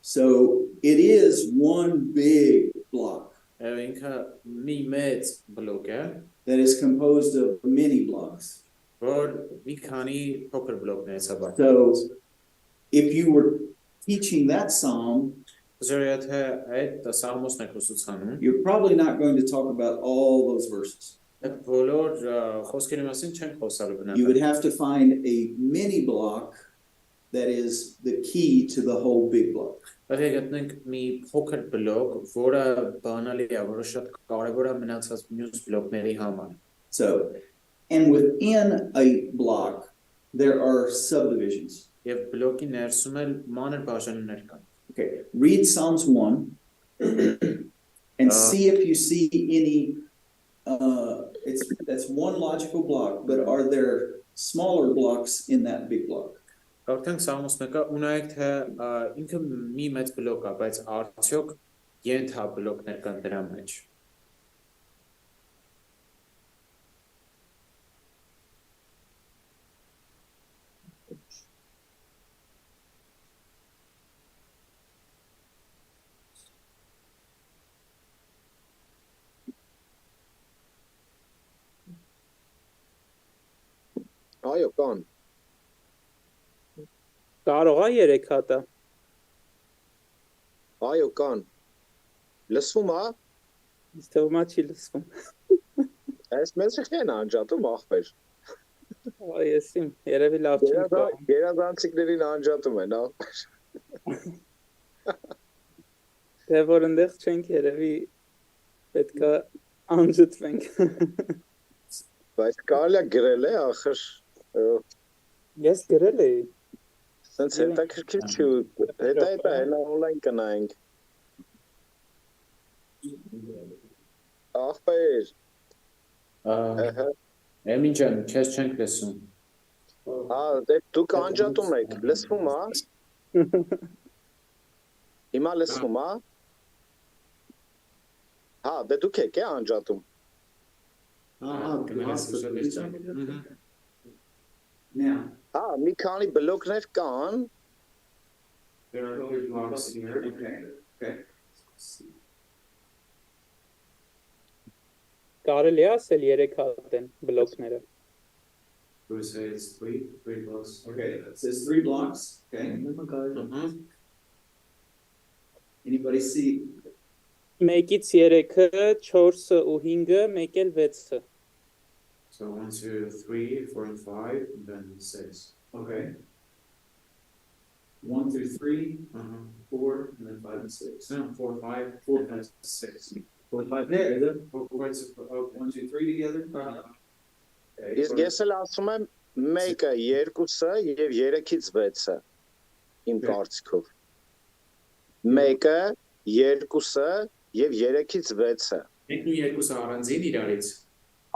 S1: So it is one big block
S2: եւ ինքը մի մեծ բլոկ է,
S1: that is composed of many blocks.
S2: որ մի քանի փոքր բլոկներից է բաղ։
S1: So if you were teaching that psalm,
S2: Զորեթե այդ սաղմոսն եք ուսուցանում,
S1: you're probably not going to talk about all those verses.
S2: այդ բոլոր խոսքերի մասին չենք խոսալու
S1: You would
S2: բնական։
S1: have to find a mini block that is the key to the whole big block.
S2: Պետք է գտնենք մի փոքր բլոկ, որը բանալի է, որը շատ կարևոր է մնացած մյուս բլոկների համար։
S1: So, and within a block, there are subdivisions.
S2: Եվ բլոկի ներսում էլ մանր բաժանումներ կան։
S1: Okay, read Psalms 1 and see if you see any, that's one logical block, but are there smaller blocks in that big block?
S2: Կարդանք Սաղմոս 1-ը, ունայեք թե ինքը մի մեծ բլոկ է, բայց արդյոք ենթա բլոկներ կան դրա մեջ։
S3: Այո, կան։
S6: Կարող է 3 հատա։
S3: Այո, կան։ Լսվում է։
S6: Ինձ թվում է չի լսվում։
S3: Այս մեծ չեն անջատում ախպեր։
S6: Այ եսիմ, երևի լավ չեմ կարող։
S3: Գերազանցիկներին անջատում են, ախպեր։
S6: Դե որ ընդեղ չենք երևի պետքա անջատվենք։
S3: Բայց կարելի է գրել է, ախր
S6: Ես գրել էի։
S3: սենց հետաքրքիր չի, հետա հենա օնլայն կնայենք։ Ախպեր։
S2: Էմին ջան, քեզ չենք լսում։
S3: Դե դուք անջատում եք, լսվում է։ Հիմա լսվում է։ Հա, դե դուք եք է անջատում։
S1: Now,
S3: Մի քանի բլոկներ կան,
S2: There are other blocks here.
S1: okay.
S6: Կարելի է ասել 3 հատ են բլոկները։
S2: We would say it's three blocks.
S1: Okay, it says 3 blocks. Okay. Anybody see?
S6: 1-ից 3-ը, 4-ը ու 5-ը, 1 էլ 6-ը։
S2: So 1, 2, 3, 4, and 5, and then 6.
S1: Okay. 1 through 3, 4, and then 5 and 6.
S2: No, 4, 5, 4, and 6.
S1: 4, 5 there, is it?
S2: 4, 4,
S1: 1, 2, 3 together? Okay.
S3: Ես էլ ասում եմ Մեկը, երկուսը եւ 3-ից 6-ը իմ կարծիքով։ Մեկը, երկուսը եւ 3-ից 6-ը
S2: Մեկն ու երկուսը առանձին իրարից։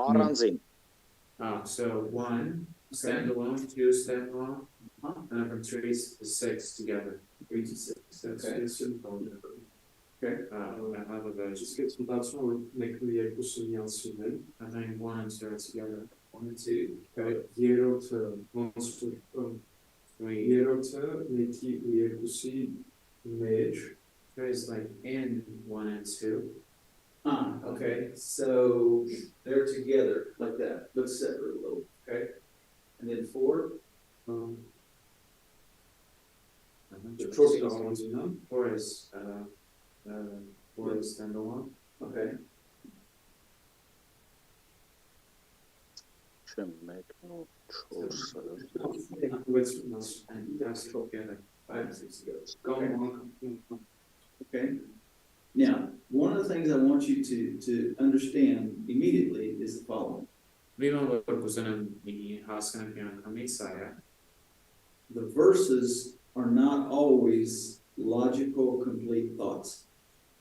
S3: առանձին։
S2: So 1 standalone, 2 standalone, and from 3 to 6 together. 3 to 6. Okay. I have a verse.
S8: Just get some thoughts on making the երկուսը միասին են։
S2: I think 1 and 2 are together. 1 and 2.
S8: Երրորդը ոնց որ
S2: 3.
S8: երրորդը մեկի ու երկուսի մեջ։
S2: 3 is like in 1 and 2.
S1: Okay, so they're together like that, but separate a little, okay? And then 4,
S8: Չորսը առանձին է։
S2: 4 is 4 is standalone.
S1: okay?
S3: Չեմ մեկն ու 4-ը։
S2: And that's together. 5 and 6 together.
S8: Կամ
S1: Okay. Now, one of the things I want you to understand immediately is the following.
S2: Remember, the
S1: The verses are not always logical, complete thoughts.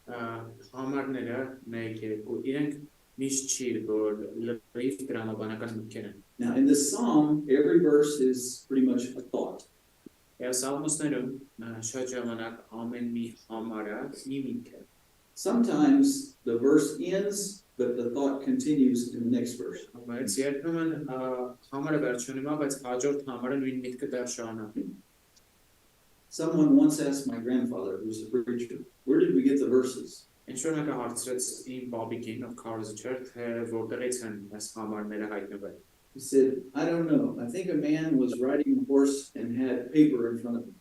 S2: Համարները մեկ երկու իրենք միշտ չի որ լրիվ դրամաբանական մտքեր են։
S1: Now, in this psalm, every verse is pretty much a thought.
S2: Եվ սաղմոսներում շատ ժամանակ ամեն մի համարը մի միտք է։
S1: Sometimes the verse ends, but the thought continues in the next verse.
S2: Բայց երբեմն համարը վերջանում է, բայց հաջորդ համարը նույն միտքը դեռ շարունակում։
S1: Someone once asked my grandfather, who's a preacher, where did we get the verses?
S2: Ինչ որ մեկը հարցրեց իմ բաբիկին, ով քարոզիչեր, թե որտեղից են այս համարները հայտնվել։
S1: He said, I don't know. I think a man was riding a horse and had paper in front of him.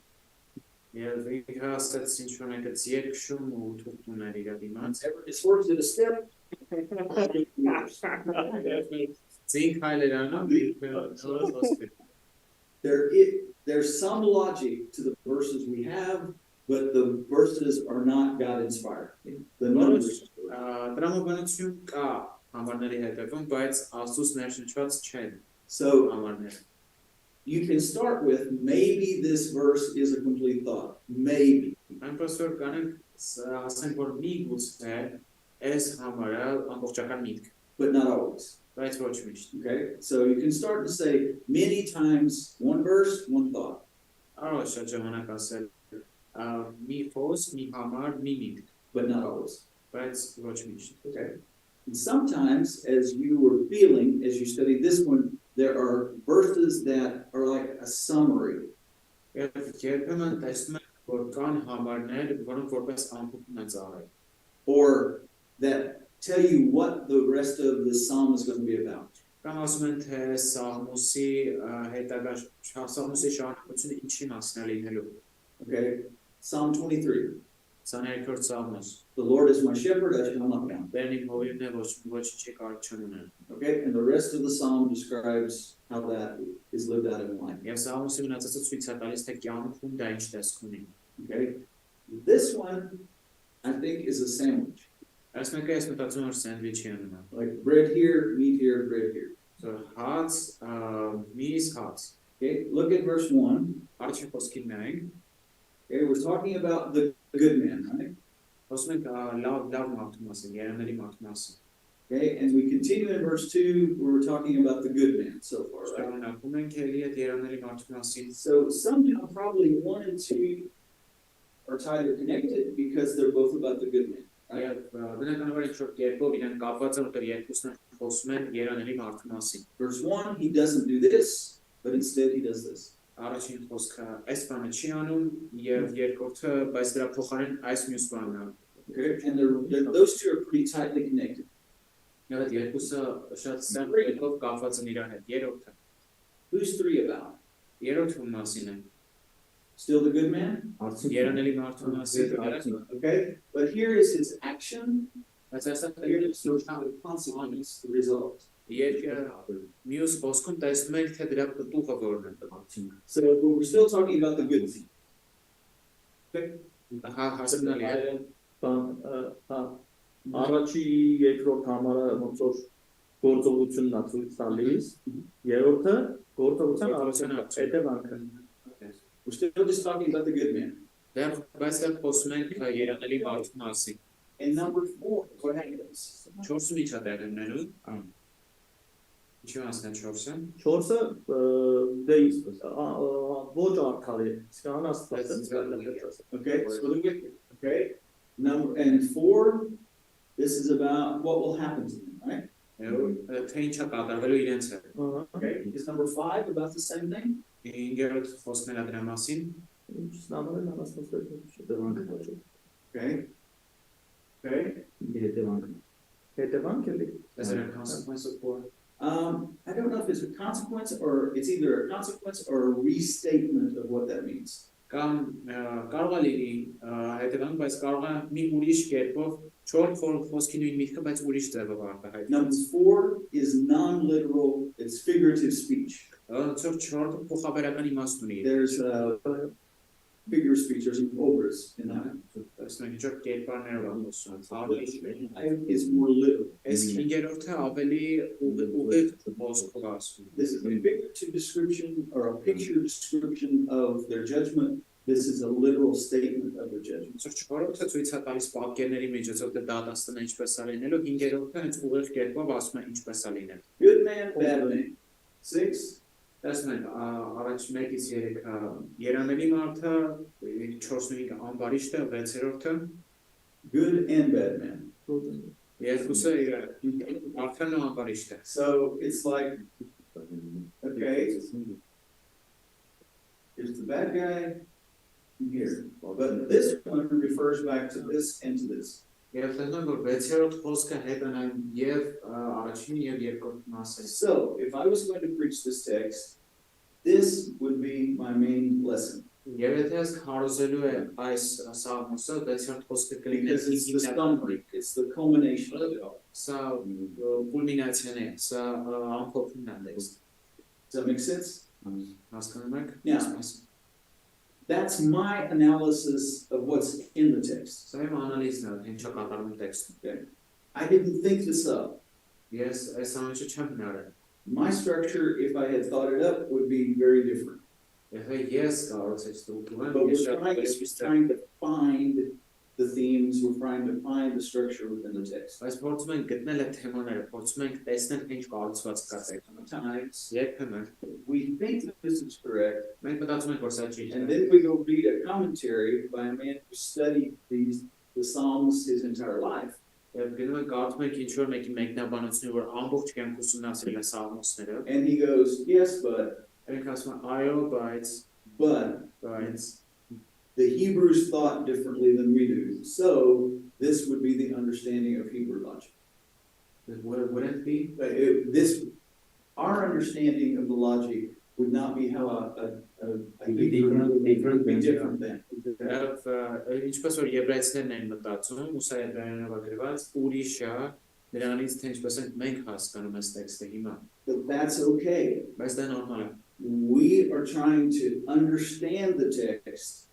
S2: Եվ ինքը ասաց ինչ որ մեկը երկշում ու թուղթ ուներ իր դիմաց։
S1: His horse did a step.
S2: Զինք հայլեր անում։
S1: There's some logic to the verses we have, but the verses are not God inspired. The numbers.
S2: Դրամաբանություն կա համարների հետևում, բայց Աստծուց ներշնչված չեն
S1: So
S2: համարները։
S1: you can start with maybe this verse is a complete thought. Maybe.
S2: Այնպես որ կանենք ասենք որ միգուցե այս համարը ամբողջական միտք,
S1: But not always.
S2: բայց ոչ միշտ։
S1: Okay? So you can start to say many times one verse, one thought.
S2: Կարող է շատ ժամանակ ասել մի խոսք, մի համար, մի միտք,
S1: But not always.
S2: բայց ոչ միշտ։
S1: Okay? And sometimes, as you were feeling, as you studied this one, there are verses that are like a summary.
S2: Եվ երբեմն տեսնում ենք, որ կան համարներ, որոնք որպես ամփոփում են ծառայել։
S1: Or that tell you what the rest of the psalm is going to be about.
S2: Կամ ասում են, թե Սաղմոսի հետագա Սաղմոսի շարունակությունը ինչի մասն է լինելու։
S1: Okay? Psalm 23.
S2: 22-րդ Սաղմոս։
S1: The Lord is my shepherd, I shall not want.
S2: Բերն իմ հովիվն է, ոչինչ չի կարիք չեմ ունենալ։
S1: Okay? And the rest of the psalm describes how that is lived out in life.
S2: Եվ Սաղմոսի մնացածը ցույց է տալիս, թե կյանքում դա ինչ տեսք ունի։
S1: Okay? This one, I think, is a sandwich.
S2: Այս մեկը ես մտածում եմ, որ սենդվիչի է նման։
S1: Like bread here, meat here, bread here.
S2: So հաց, միս, հաց։
S1: Okay? Look at verse 1.
S2: Առաջին խոսքին նայենք։
S1: Okay? We're talking about the good man, right?
S2: Խոսում ենք լավ մարդու մասին, երանելի մարդու մասին։
S1: Okay? And we continue in verse 2, where we're talking about the good man so far, right?
S2: Շարունակում ենք էլի այդ երանելի մարդու մասին։
S1: So somehow probably 1 and 2 are tied or connected because they're both about the good man.
S2: Եվ բնականաբար ինչ որ կերպով իրենք կապված են, որտեղ երկուսն են խոսում են երանելի մարդու մասին։
S1: Verse 1, he doesn't do this, but instead he does this.
S2: Առաջին խոսքը այս բանը չի անում եւ երկրորդը բայց դրա փոխարեն այս մյուս բանն է։
S1: Okay? And those two are pretty tightly connected.
S2: Եվ այդ երկուսը շատ սերտ կերպով կապված են իրար հետ։ Երրորդը։
S1: Who's 3 about?
S2: Երրորդը մասին է։
S1: Still the good man?
S2: Երանելի մարդու մասին։
S1: Okay? But here is his action.
S2: Բայց այսա
S1: Here is the consequence, the result.
S2: երկը մյուս խոսքում տեսնում ենք թե դրա պտուղը որն է։
S1: So we're still talking about the good thing. Okay?
S2: Հա հասկանալի է։
S4: Առաջի երկրորդ համարը ոնց որ գործողությունն է ցույց տալիս, երրորդը Գործողության
S2: Գործողության
S4: արդյունքը, հետևանքը։
S1: We're still just talking about the good man.
S2: Դեռ բայց դեռ խոսում ենք երանելի մարդու մասին։
S1: And number 4, what happens?
S2: 4-ը ի՞նչ է դեր ունենում։ Ինչի մասն է 4-ը։
S4: 4-ը դե ոչ արքալ է, իսկ անաստված է։
S1: Okay, so the wicked. Okay, and 4, this is about what will happen to them, right?
S2: Թե ինչ է կատարվելու իրենց հետ։
S1: Okay, is number 5 about the same thing?
S2: 5-րդ խոսքն է դրա մասին։
S4: Ինչ նամարն անաստված է, հետևանքը։
S1: Okay, okay.
S4: Հետևանք էլի։
S2: Is there a consequence of 4?
S1: I don't know if it's a consequence or it's either a consequence or a restatement of what that means.
S2: Կամ կարող է լինի հետևանք, բայց կարող է մի ուրիշ կերպով 4 խոսքի նույն միտքը, բայց ուրիշ ձևով արտահայտել։
S1: Number 4 is non-literal, it's figurative speech.
S2: 4-ը փոխաբերական իմաստ ունի։
S1: There's figure speech, there's an obras in that.
S2: Տեսնենք ինչ կերպարներով է խոսում։
S1: It's more literal.
S2: Այս 5-րդը ավելի ուղիղ խոսքով ասում։
S1: This is a figurative description or a picture description of their judgment. This is a literal statement of their judgment.
S2: 4-րդը ցույց է տալիս պատկերների միջոցով դա դատաստանը ինչպես է լինելու, 5-րդը հենց ուղիղ կերպով ասում է ինչպես է լինել։
S1: Good man, bad man. 6.
S2: Տեսնենք առաջ 1-ից 3-ը երանելի մարդը, 4-5-ը ամբարիշտը, 6-րդը
S1: Good and bad man.
S2: երկուսը արդեն ամբարիշտ է։
S1: So it's like, okay, here's the bad guy here. But this one refers back to this and to this.
S2: Եվ տեսնենք որ 6-րդ խոսքը հետանան եւ առաջին եւ երկրորդ մասը։
S1: So if I was going to preach this text, this would be my main lesson.
S2: Եվ եթե ես քարոզելու եմ այս սաղմոսը, 6-րդ խոսքը
S1: Because it's the
S2: կլինի
S1: summary, it's the culmination of it all.
S2: Սա կուլմինացիան է, սա ամփոփումն է տեքստ։
S1: Does that make sense?
S2: Հասկանում եք։
S1: Yeah. That's my analysis of what's in the text.
S2: Սա իմ անալիզն է, ինչա կատարվում տեքստում։
S1: Okay. I didn't think this up.
S2: Ես այս ամենը չեմ հնարել։
S1: My structure, if I had thought it up, would be very different.
S2: Եթե ես կարողացեի ստուգել,
S1: But
S2: ես
S1: we're trying to find the themes, we're trying to find the structure within the text.
S2: Բայց փորձում ենք գտնել այդ թեմաները, փորձում ենք տեսնել թե ինչ կառուցված կա տեքստում։
S1: Sometimes
S2: Երբեմն
S1: we think that this is correct,
S2: մենք մտածում ենք որ սա ճիշտ
S1: and
S2: է։
S1: then we go read a commentary by a man who studied the Psalms his entire life.
S2: Եվ գնում ենք կարդում ենք ինչ որ մեկի մեկնաբանությունը, որ ամբողջ կյանք ուսումնասիրել է սաղմոսները։
S1: And he goes, yes, but
S2: Ենք ասում են այո, բայց
S1: the Hebrews thought differently than we do. So this would be the understanding of Hebrew logic.
S2: wouldn't be
S1: Our understanding of the logic would not be how a
S7: Different
S1: would be
S7: than-
S1: different than.
S2: ինչպես որ եբրայցիներն են մտածում, ուսա եբրայերենով գրված, ուրիշ է նրանից թե ինչպես ենք մենք հասկանում այս տեքստը հիմա։
S1: But that's okay.
S2: Բայց դա նորմալ է։
S1: We are trying to understand the text,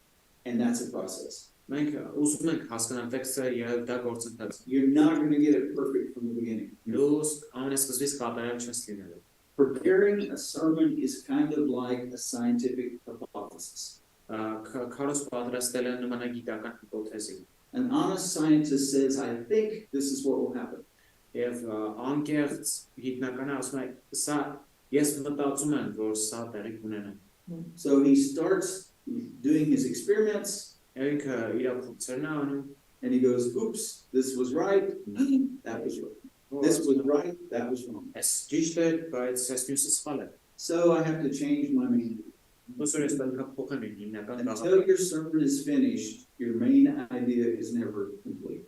S1: and that's a process.
S2: Մենք ուզում ենք հասկանալ տեքստը եւ դա գործընթաց։
S1: You're not going to get it perfect from the beginning.
S2: Դու ամենասկզբից կատարյալ չես լինելու։
S1: Preparing a sermon is kind of like a scientific hypothesis.
S2: Քարոզ պատրաստելը նման է գիտական հիպոթեզի։
S1: An honest scientist says, I think this is what will happen.
S2: Եվ անկեղծ գիտնականը ասում է, սա ես մտածում եմ, որ սա տեղի կունենա։
S1: So he starts doing his experiments,
S2: Եվ ինքը իր փորձերն է անում,
S1: and he goes, oops, this was right, that was wrong. This was right, that was wrong.
S2: Այս ճիշտ է, բայց այս մյուսը սխալ է։
S1: So I have to change my main.
S2: Ոսոր ես պետք է փոխեմ իմ հիմնական
S1: Until
S2: գաղափարը։
S1: your sermon is finished, your main idea is never complete.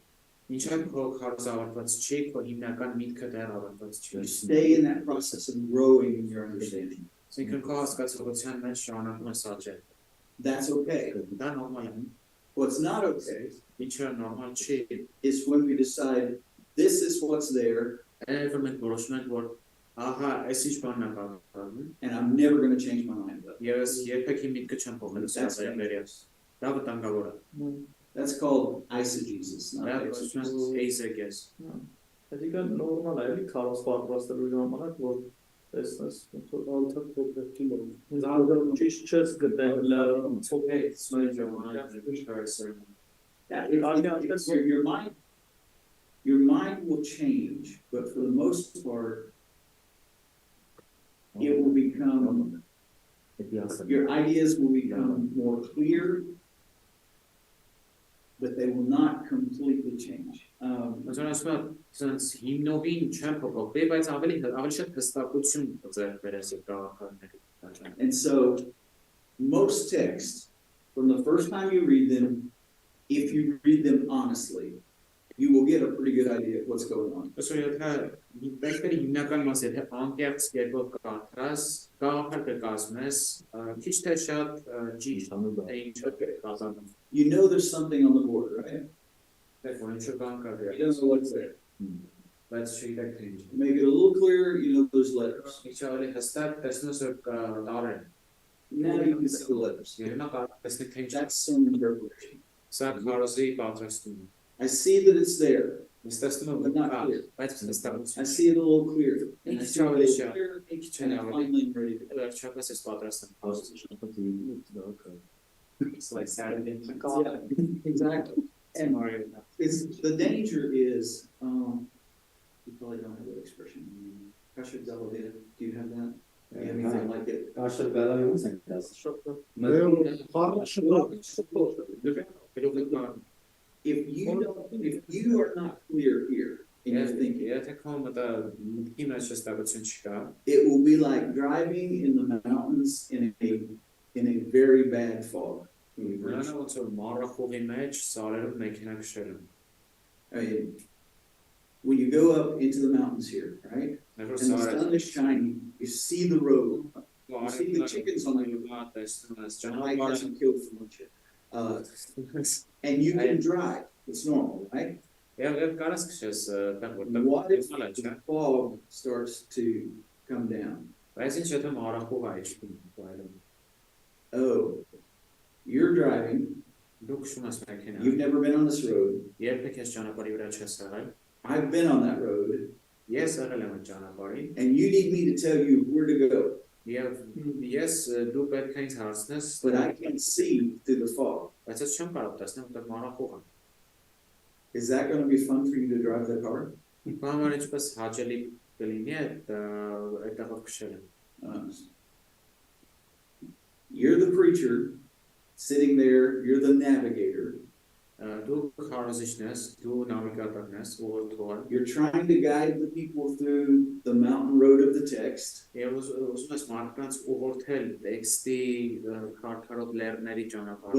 S2: Ինչա՞ քո քարոզավարտված չի, քո հիմնական միտքը դեռ ավարտված
S1: You
S2: չի։
S1: stay in that process of growing in your understanding.
S2: Այսինքն քո հասկացողության մեջ շարունակում ես աճել։
S1: That's okay.
S2: Դա նորմալ է։
S1: What's not okay
S2: Ինչը նորմալ չի,
S1: is when we decide this is what's there,
S2: այլ մենք որոշում ենք, որ ահա, այս ինչ բանն է կատարվում,
S1: and I'm never going to change my mind about it.
S2: եւ ես երբեք իմ միտքը չեմ փոխելու սա վերաբերյալ։ Դա վտանգավոր է։
S1: That's called eisegesis,
S2: Դա
S1: not
S2: կոչվում
S1: exegesis.
S2: է էյզեգես։
S4: Հետիկա նորմալ է, էլի քարոզ պատրաստելու ժամանակ, որ տեսնես ոնց որ
S5: Անդակ փոքրի մոտ։
S4: ճիշտ չես գտել
S1: Your mind will change, but for the most part, it will become, your ideas will become more clear, but they will not completely change. And so most texts, from the first time you read them, if you read them honestly, you will get a pretty good idea of what's going on. You know there's something on the board, right? You don't know what's there. Make it a little clearer, you know there's letters. Now you can see the letters. That's some interpretation. I see that it's there, but not clear. I see it a little clearer. And I see it a little clearer, and I finally am ready to go.
S2: It's like Saturday.
S1: Yeah, exactly. And it's, the danger is, you probably don't have that expression. Do you have that? Do you have anything like it? If you are not clear here in your thinking, it will be like driving in the mountains in a very bad fog. I mean, when you go up into the mountains here, right? And the sun is shining, you see the road, you see the chickens on the road. Mike hasn't killed for much yet. And you can drive, it's normal, right? What if the fog starts to come down? Oh, you're driving, you've never been on this road. I've been on that road. And you need me to tell you where to go. But I can't see through the fog. Is that going to be fun for you to drive that car? You're the preacher sitting there, you're the navigator. You're trying to guide the people through the mountain road of the text. But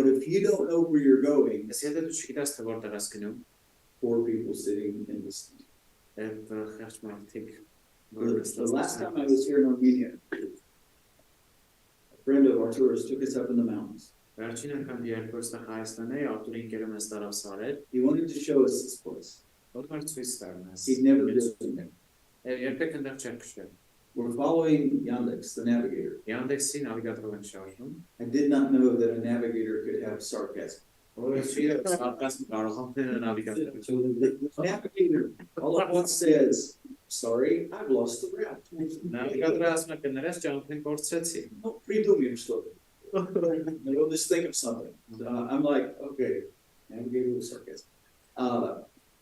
S1: if you don't know where you're going, poor people sitting in this. The last time I was here in Armenia, a friend of Arturus took us up in the mountains. He wanted to show us this place. He'd never been there. We're following Yandex, the navigator. I did not know that a navigator could have sarcasm. Navigator all at once says, sorry, I've lost the route. No, придумаем что-то. We'll just think of something. I'm like, okay, navigator with sarcasm.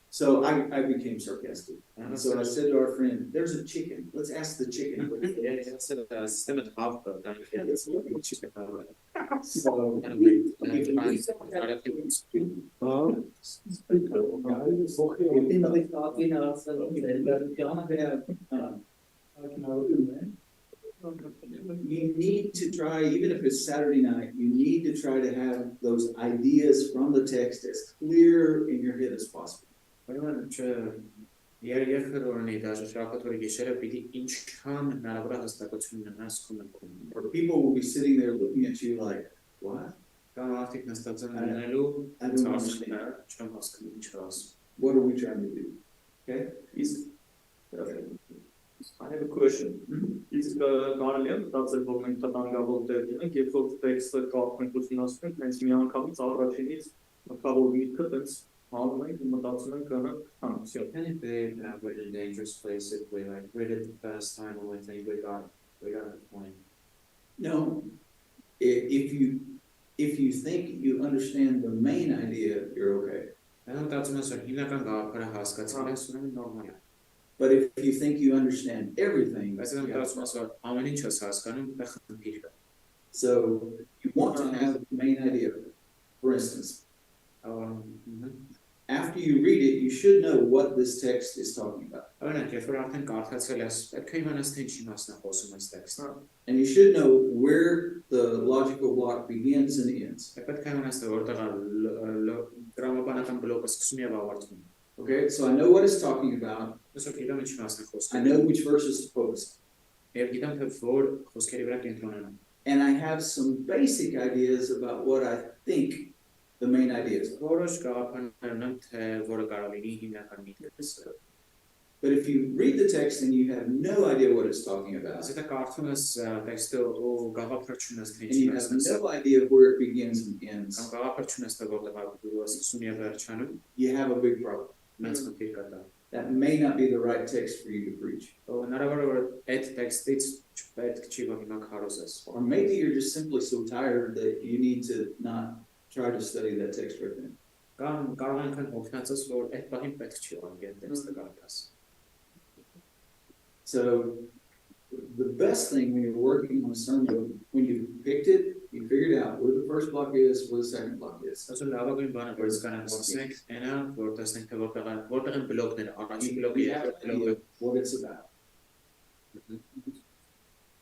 S1: So I became sarcastic. So I said to our friend, there's a chicken. Let's ask the chicken. You need to try, even if it's Saturday night, you need to try to have those ideas from the text as clear in your head as possible. Or people will be sitting there looking at you like, what? I don't understand. What are we trying to do? Okay?
S4: I have a question. Իսկ կարելի է մտածել, որ մենք տանգավոր դեր դինենք, երբ որ տեքստը կարդանք ուսումնասիրենք, հենց մի անգամից առաջինից մտավոր միտքը տենց
S2: հալում ենք ու մտածում ենք всё.
S9: Can it be a really dangerous place if we like read it the first time and we think we got the point?
S1: No, if you think you understand the main idea, you're okay.
S9: Այն մտածում ես որ հիմնական գաղափարը հասկացել ես, ուրեմն նորմալ է։
S1: But if you think you understand everything,
S9: Բայց այն մտածում ես որ ամեն ինչ ես հասկանում, դա խնդիր կա։
S1: so you want to have the main idea. For instance, after you read it, you should know what this text is talking about.
S9: Օրինակ, երբ որ արդեն կարդացել ես, պետք է իմանաս թե ինչի մասն է խոսում այս տեքստը։
S1: And you should know where the logical block begins and ends.
S9: Պետք է իմանաս թե որտեղ է դրամաբանական բլոկը սկսում եւ ավարտվում։
S1: Okay, so I know what it's talking about.
S9: Այսօր գիտեմ ինչի մասն է
S1: I
S9: խոսում։
S1: know which verses to focus on.
S9: Եվ գիտեմ թե որ խոսքերի վրա կենտրոնանամ։
S1: And I have some basic ideas about what I think the main idea is.
S9: Որոշ գաղափարներ ունեմ թե որը կարող լինի հիմնական միտքս։
S1: But if you read the text and you have no idea what it's talking about,
S9: Ասես թե կարդում ես տեքստը ու գաղափար չունես թե
S1: and
S9: ինչի
S1: you
S9: մասն
S1: have
S9: է։
S1: no idea where it begins and ends,
S9: Կամ գաղափար չունես թե որտեղ է սկսում եւ վերջանում,
S1: you have a big problem.
S9: մեծ խնդիր կա դա։
S1: That may not be the right text for you to preach.
S9: Հնարավոր է որ այդ տեքստից չպետք չի որ հիմա քարոզես։
S1: Or maybe you're just simply so tired that you need to not try to study that text right then.
S9: Կամ կարող են քան հոգնածես որ այդ բանին պետք չի որ այդ տեքստը կարդաս։
S1: So the best thing when you're working on a sermon, when you picked it, you figured out where the first block is, where the second block is.
S9: Այսօր լավագույն բանը որ կանանք սկսենք, այնա որ տեսնենք թե որտեղ են բլոկները, առաջին բլոկը
S1: You
S9: եւ
S1: have an
S9: բլոկը։
S1: idea what it's about.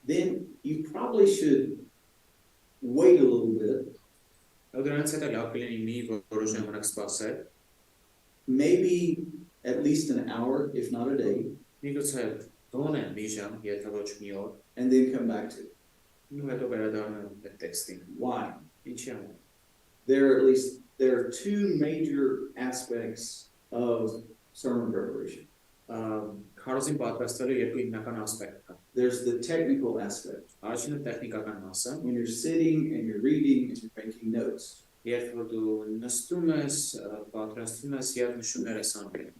S1: Then you probably should wait a little bit,
S9: Դրանից հետո լավ կլինի մի որոշ ժամանակ սպասել,
S1: maybe at least an hour, if not a day,
S9: միգուցե գոնե մի ժամ, եթե ոչ մի օր,
S1: and then come back to it.
S9: ու հետո վերադառնալ այդ տեքստին։
S1: Why?
S9: Ինչի՞ համար։
S1: There are two major aspects of sermon preparation.
S9: Քարոզին պատրաստելու երկու հիմնական ասպեկտ կա։
S1: There's the technical aspect.
S9: Առաջինը տեխնիկական մասը,
S1: When you're sitting and you're reading and you're making notes.
S9: երբ որ դու նստում ես, պատրաստվում ես եւ նշումներ ես անում։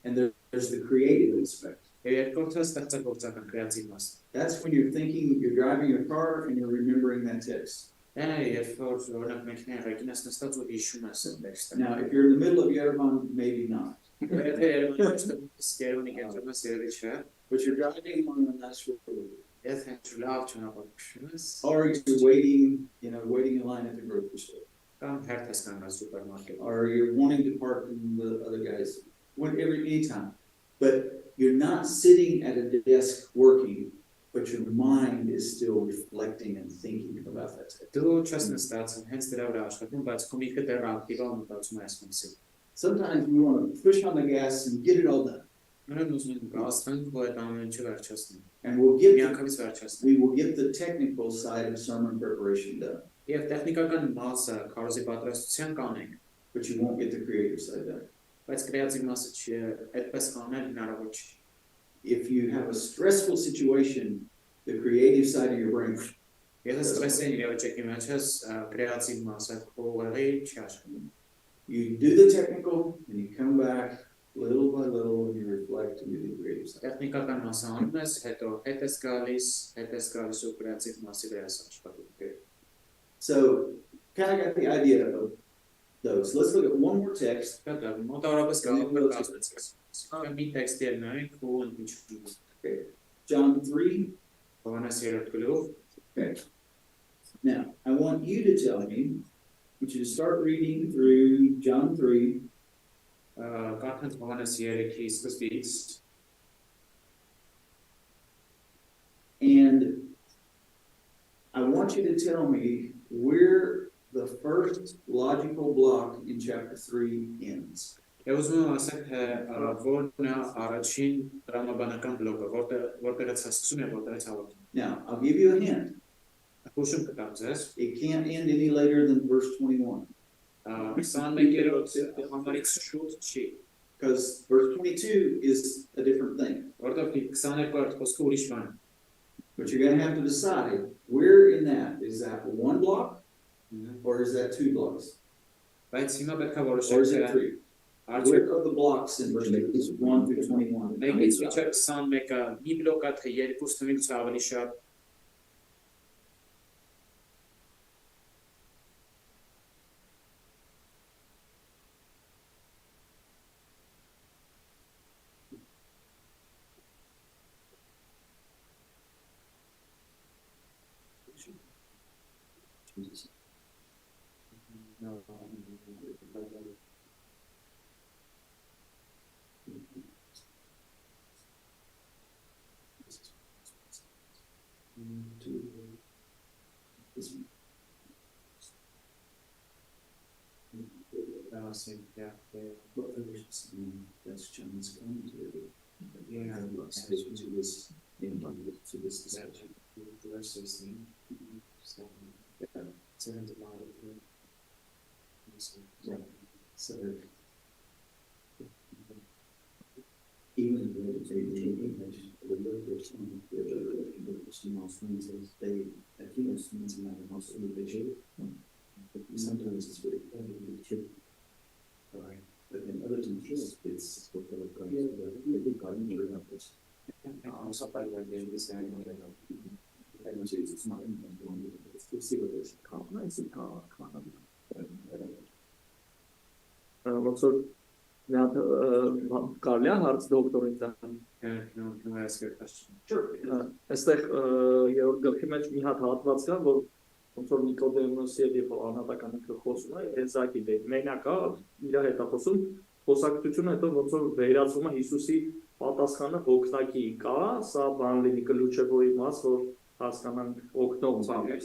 S1: And there's the creative aspect.
S9: Եվ երկրորդը ստեղծագործական կրեատիվ մասը։
S1: That's when you're thinking, you're driving a car and you're remembering that text.
S9: Դա երբ որ օրինակ մեքենայի ղեկին ես նստած ու հիշում ես այդ տեքստը։
S1: Now, if you're in the middle of Yerevan, maybe not.
S9: Եթե Երևանի կենտրոնում ես երևի չէ,
S1: But you're driving on a nice road.
S9: եթե լավ ճանապարհ քշում ես,
S1: Or you're waiting in line at the grocery store.
S9: կամ հերթ ես կանգնած սուպերմարկետում։
S1: Or you're wanting to park in the other guys, anytime. But you're not sitting at a desk working, but your mind is still reflecting and thinking about that text.
S9: Դու չես նստած, հենց դրա վրա աշխատում, բայց քո միտքը դեռ ակտիվ է ու մտածում ես մասին։
S1: Sometimes we want to push on the gas and get it all done.
S9: Մենք ուզում ենք գաստրենք ու այդ ամեն ինչը վերջացնենք։
S1: And
S9: Միանգամից վերջացնենք։
S1: we will get the technical side of sermon preparation done,
S9: Եվ տեխնիկական մասը քարոզի պատրաստության կանենք,
S1: but you won't get the creative side done.
S9: բայց կրեատիվ մասը չի, այդպես անել հնարավոր չի։
S1: If you have a stressful situation, the creative side of your brain,
S9: Եթե ստրեսային իրավիճակի մեջ ես, կրեատիվ մասը քո ուղեղի չի աշխատում։
S1: you do the technical and you come back little by little and you reflect and do the creative side.
S9: Տեխնիկական մասը անում ես, հետո հետ ես գալիս ու կրեատիվ մասի վրա ես աշխատում։
S1: So, kind of got the idea of those. Let's look at one more text.
S9: Մոտավորապես գաղափար կազմեցինք։ Մի տեքստեր նայենք ու ընդմիջում։
S1: Okay. John 3.
S9: Հովհաննես 3 գլուխ։
S1: Okay. Now, I want you to tell me, I want you to start reading through John 3.
S9: Կարդանք Հովհաննես 3-ի սկզբից։
S1: And I want you to tell me where the first logical block in chapter 3 ends.
S9: Եվ ուզում եմ ասել, թե որն է առաջին տրամաբանական բլոկը, որտեղից է սկսում եւ որտեղից ավարտում։
S1: Now, I'll give you a hint.
S9: Հուշում կտամ ձեզ։
S1: It can't end any later than verse 21.
S9: 21-րդ համարից շուտ չի,
S1: Because verse 22 is a different thing.
S9: որտեղ 22-րդ խոսքը ուրիշ բան է։
S1: But you're going to have to decide where in that, is that one block or is that two blocks?
S9: Բայց հիմա պետք է
S1: Or is
S9: որոշենք,
S1: it three? Where are the blocks in verse 1 through 21?
S2: Մեկից մինչև 21-ը մի բլոկ է, թե երկուս թվից ավելի շատ։
S9: Yeah.
S1: That's John's commentary.
S9: Yeah.
S1: To this discussion.
S9: The rest of the seven divided.
S1: So even though the liberals and the they accuse sometimes it's very right, but in other times it's what they're going to
S9: I'm surprised that they decided
S1: it's not let's see what this
S4: Ոնց որ կարելի է հարց դոկտորին տան։
S9: can I ask you a question?
S1: Sure.
S4: Այստեղ երրորդ գլխի մեջ մի հատ հատված կա, որ ոնց որ Նիկոդեմոսի եւ անհատական ինքը խոսում է, Եզակի դե մենակ է իր հետ է խոսում, խոսակցությունը հետո ոնց որ վերացում է Հիսուսի պատասխանը հոգնակի կա, սա բան լինի կլուչևոյի մաս, որ հասկանանք օգնող բան է։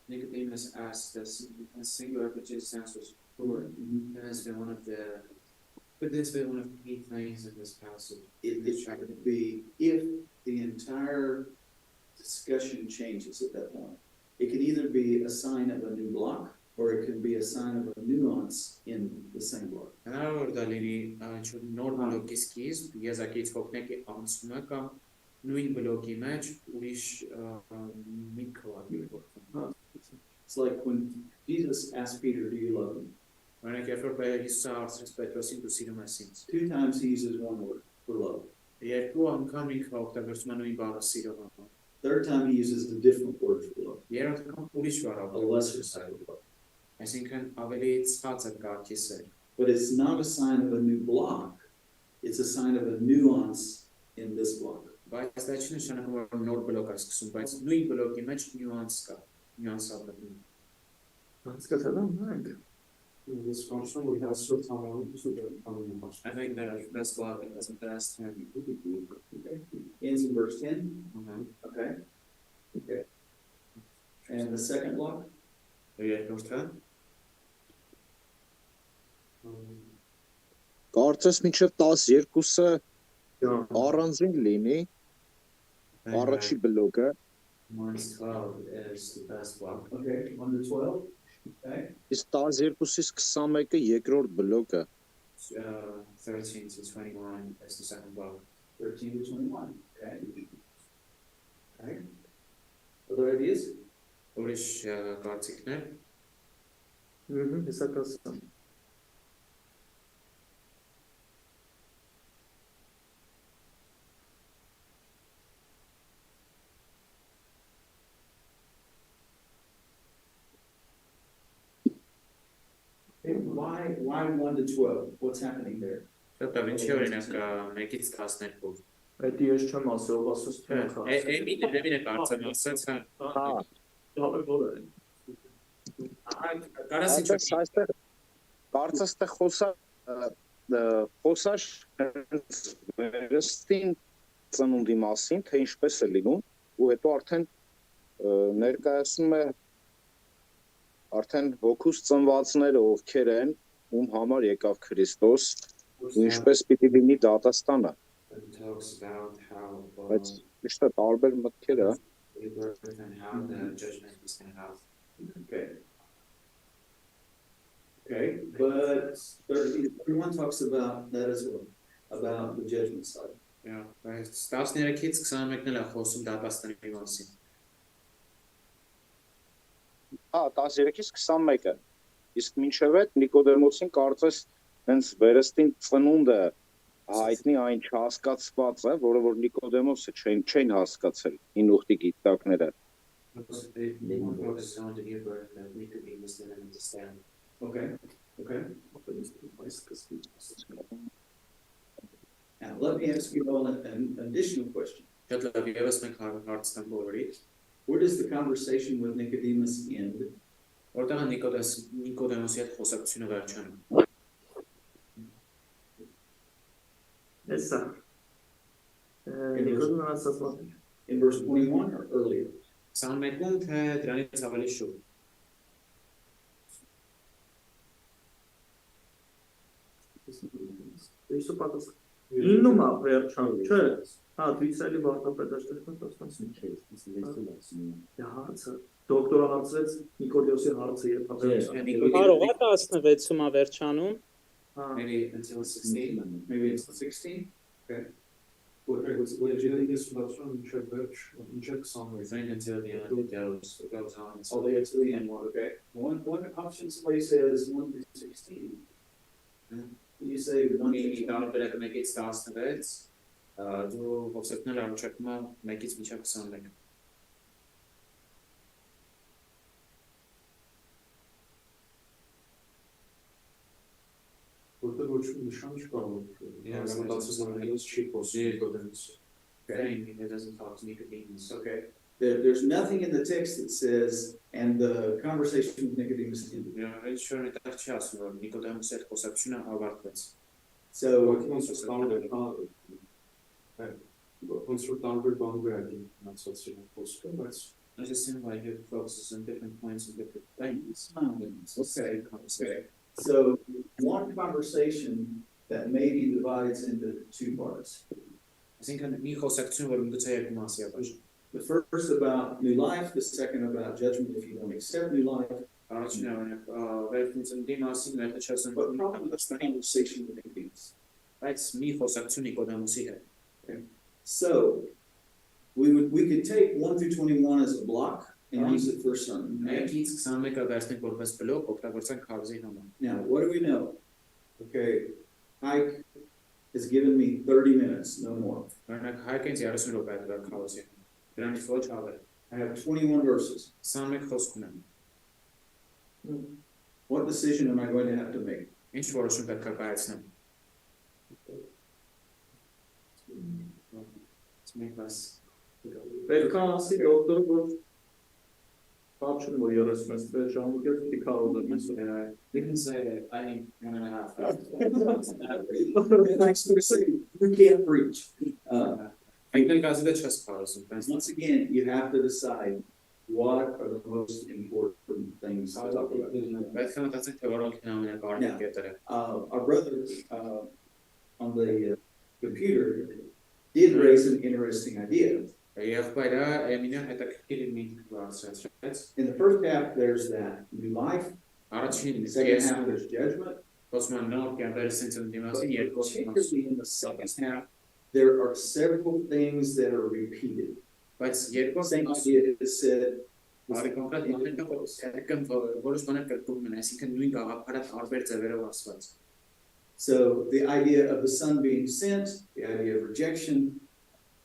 S9: Nicodemus asked this singular, but Jesus answers plural. That's been one of the, but this been one of the key things in this passage.
S1: It would be if the entire discussion changes at that point. It could either be a sign of a new block, or it could be a sign of a nuance in the same block.
S2: Հնարավոր դա լինի ինչ-որ նոր բլոկի սկիզբ, եզակից հոգնեկի անցումը կամ նույն բլոկի մեջ ուրիշ միտք կա։
S1: It's like when Jesus asked Peter, "Do you love me?"
S2: Օրինակ երբ որ Հիսուսը հարցրեց Պետրոսին դու սիրում ես ինձ։
S1: 2 times he uses one word for love.
S2: Երկու անգամ ինքը օգտագործում է նույն բառը սիրով։
S1: 3rd time he uses a different word for love,
S2: Երրորդ անգամ ուրիշ բառ
S1: a
S2: օգտագործում։
S1: lesser side of love.
S2: Այսինքն ավելի ցածր կարգի սեր։
S1: But it's not a sign of a new block. It's a sign of a nuance in this block.
S2: Բայց դա չի նշանակում որ նոր բլոկ է սկսում, բայց նույն բլոկի մեջ նյուանս կա, նյուանս ապրում։
S4: Հասկացա՞լ եմ։
S8: This function we have so
S9: I think that that's why it doesn't best him.
S1: Ends in verse 10. Okay. Okay. And the second block?
S2: Երկրորդը
S3: Կարծես մինչև 12-ը առանձին լինի, առաջի բլոկը,
S9: Minus 12 is the best block.
S1: Okay. 1 to 12. Okay.
S3: իսկ 12-ից 21-ը երկրորդ բլոկը։
S9: 13 to 21 is the second block.
S1: 13 to 21. Okay. Okay. Other ideas?
S2: ուրիշ կարծիքներ։
S4: Հեսա կասեմ։
S1: Why 1 to 12? What's happening there?
S2: Դա ինչի օրինակ 1-ից 12։
S4: Այդ ես չեմ ասել, ով ասես թե խա։
S2: Էմինը կարծեմ ասած,
S3: Հա,
S4: Հալը
S2: կարասի
S3: այստեղ կարծես թե խոսար վերստին ծնունդի մասին, թե ինչպես է լինում, ու հետո արդեն ներկայացնում է արդեն հոգուս ծնվածները ովքեր են, ում համար եկավ Քրիստոս, ու ինչպես պիտի լինի դատաստանը։
S9: It talks about how
S3: Բայց միշտ է տարբեր մտքեր է։
S9: and how the judgment is going to have.
S1: Okay. Okay, but 31 talks about that as well, about the judgment side.
S2: Yeah, բայց 13-ից 21-ն էլ է խոսում դատաստանի մասին։
S3: Հա, 13-ից 21-ը։ Իսկ մինչև այդ Նիկոդեմոսին կարծես հենց վերստին ծնունդը հայտնի այն չհասկացված է, որը որ Նիկոդեմոսը չեն հասկացել հին ուխտի գիտակները։
S9: Because they want to understand the new birth that Nicodemus didn't understand.
S1: Okay. Now, let me ask you all an additional question. Where does the conversation with Nicodemus end? In verse 21 or earlier?
S4: Իննումա վերջան, չէ, հա, դույցելի վարտապետաշտեղն տասնասին հարցը, դոկտորը հարցրեց Նիկոդիոսի հարցը
S6: Կարող է 16-ում վերջանում
S9: Maybe until 16.
S1: Maybe it's 16? Okay.
S9: I think until the end it goes on.
S1: All the way to the end, okay. One option somebody says 1 through 16. You say 1
S2: Մի տարբերակ մեկից 16, դու ովսեփնել առաջարկում է մեկից մինչև 21։
S8: Որտեղ ոչ մի նշան չկա,
S1: Okay. There's nothing in the text that says, and the conversation with Nicodemus ended. So,
S2: I just seem like it focuses on different points and different things.
S1: Okay. So, one conversation that maybe divides into two parts. The first about new life, the second about judgment if you don't accept new life. But probably that's the conversation with Nicodemus. Okay. So we could take 1 through 21 as a block and use it for a sermon. Right? Now, what do we know? Okay, Ike has given me 30 minutes, no more. I have 21 verses. What decision am I going to have to make?
S4: Վերքանասի դոկտորը, որ պատշում որ 36 ժամուկետ պիտի քարոզաբանություն։
S2: You can say, I think 1.5
S1: We can't preach.
S2: hours.
S1: Once again, you have to decide what are the most important things to talk about. Our brother on the computer did raise an interesting idea. In the first half, there's that new life. In the second half, there's judgment. Particularly in the second half, there are several things that are repeated. Same idea is said. So the idea of the Son being sent, the idea of rejection,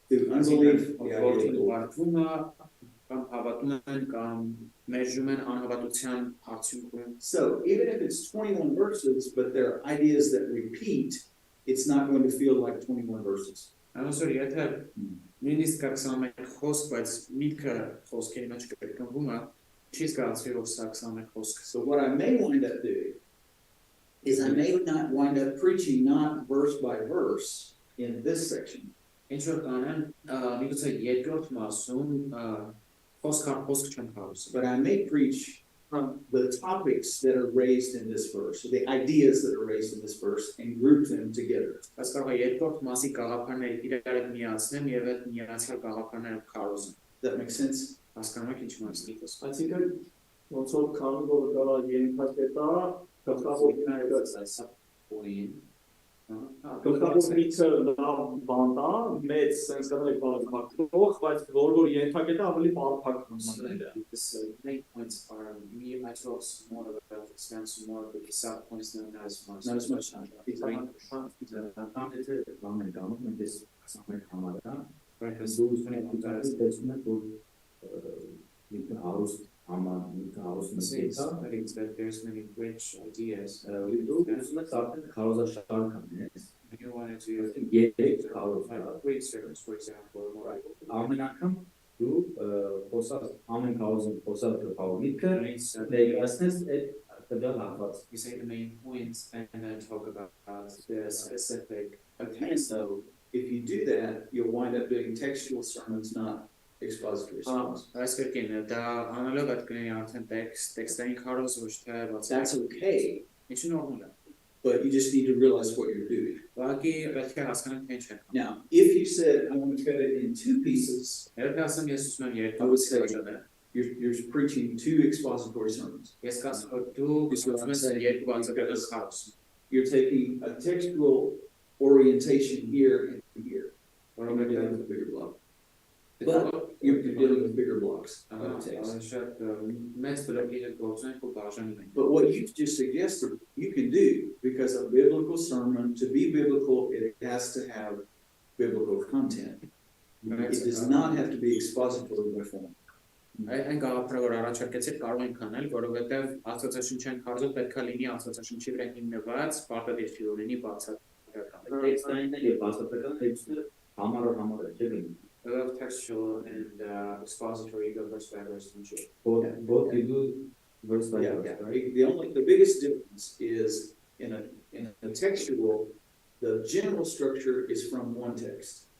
S1: through unbelief, the idea So even if it's 21 verses, but there are ideas that repeat, it's not going to feel like 21 verses. So what I may wind up doing is I may not wind up preaching not verse by verse in this section. But I may preach the topics that are raised in this verse, or the ideas that are raised in this verse, and group them together. Does that make sense?
S4: I think ոնց որ քանի որ դա ենթակետա գլխավոր միտքը լավ բան է, մեծ sense կներ բարփակող, բայց որ ենթակետա ավելի բարփակ
S2: The main points are me. I talk more about the
S9: spend some more with the sub points, not as much.
S1: Not as much time.
S9: I think that there's many rich ideas. And you want to do like great service, for example, or you say the main points and then talk about the specific.
S1: Okay, so if you do that, you'll wind up doing textual sermons, not expository sermons.
S2: Այս կերպին դա անալոգ կլինի արդեն տեքստային քարոզ ոչ թե
S1: That's okay,
S2: Ինչու նորմալ է
S1: but you just need to realize what you're doing.
S2: Ուղղակի պետք է հասկանանք թե ինչ է
S1: Now, if you said, I want to cut it in two pieces,
S2: Երբ ասեմ ես ուզում եմ
S1: I
S2: երկու
S1: would say
S2: բաժանել
S1: you're preaching two expository sermons.
S2: Ես կասեմ որ դու ուզում ես երկու բացակայել քարոզ
S1: You're taking a textual orientation here and here. Or I'm dealing with a bigger block. But you're dealing with bigger blocks of text.
S2: շատ մեծ բլոկի հետ գործենք ու բաժանում ենք
S1: But what you just suggested, you can do, because a biblical sermon, to be biblical, it has to have biblical content. It does not have to be expository by form.
S2: Այն գաղափարը որ առաջարկեցիք կարող ենք անել, որովհետև Աստվածաշնչյան քարոզը պետք է լինի Աստվածաշնչի վրա հիմնված, պարտադիր չի լինի բացատրական։ A lot of textual and expository go verse by verse, don't you?
S7: Both they do verse by verse,
S1: Yeah,
S7: right?
S1: the biggest difference is in a textual, the general structure is from one text.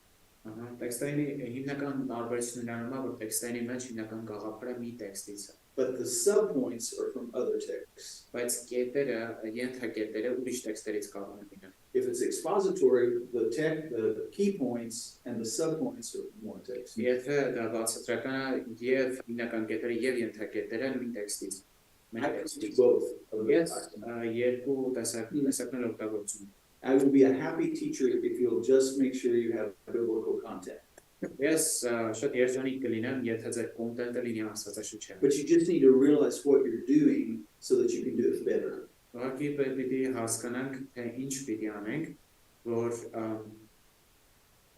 S2: Տեքստային հիմնական տարբերությունն նրանում է, որ տեքստային մեջ հիմնական գաղափարը մի տեքստից է,
S1: But the subpoints are from other texts.
S2: բայց կետերը, ենթակետերը ուրիշ տեքստերից կարող են լինել։
S1: If it's expository, the key points and the subpoints are from one text.
S2: Եթե դա բացատրական է եւ հիմնական կետերը եւ ենթակետերը նույն տեքստից։
S1: I can do both.
S2: Ես երկու տեսակներ օգտագործում եմ։
S1: I will be a happy teacher if you'll just make sure you have biblical content.
S2: Ես շատ երջանիկ կլինեմ, եթե ձեր կոնտենտը լինի Աստվածաշնչյան։
S1: But you just need to realize what you're doing so that you can do it better.
S2: Ուղղակի պետք է հասկանանք, թե ինչ պիտի անենք, որ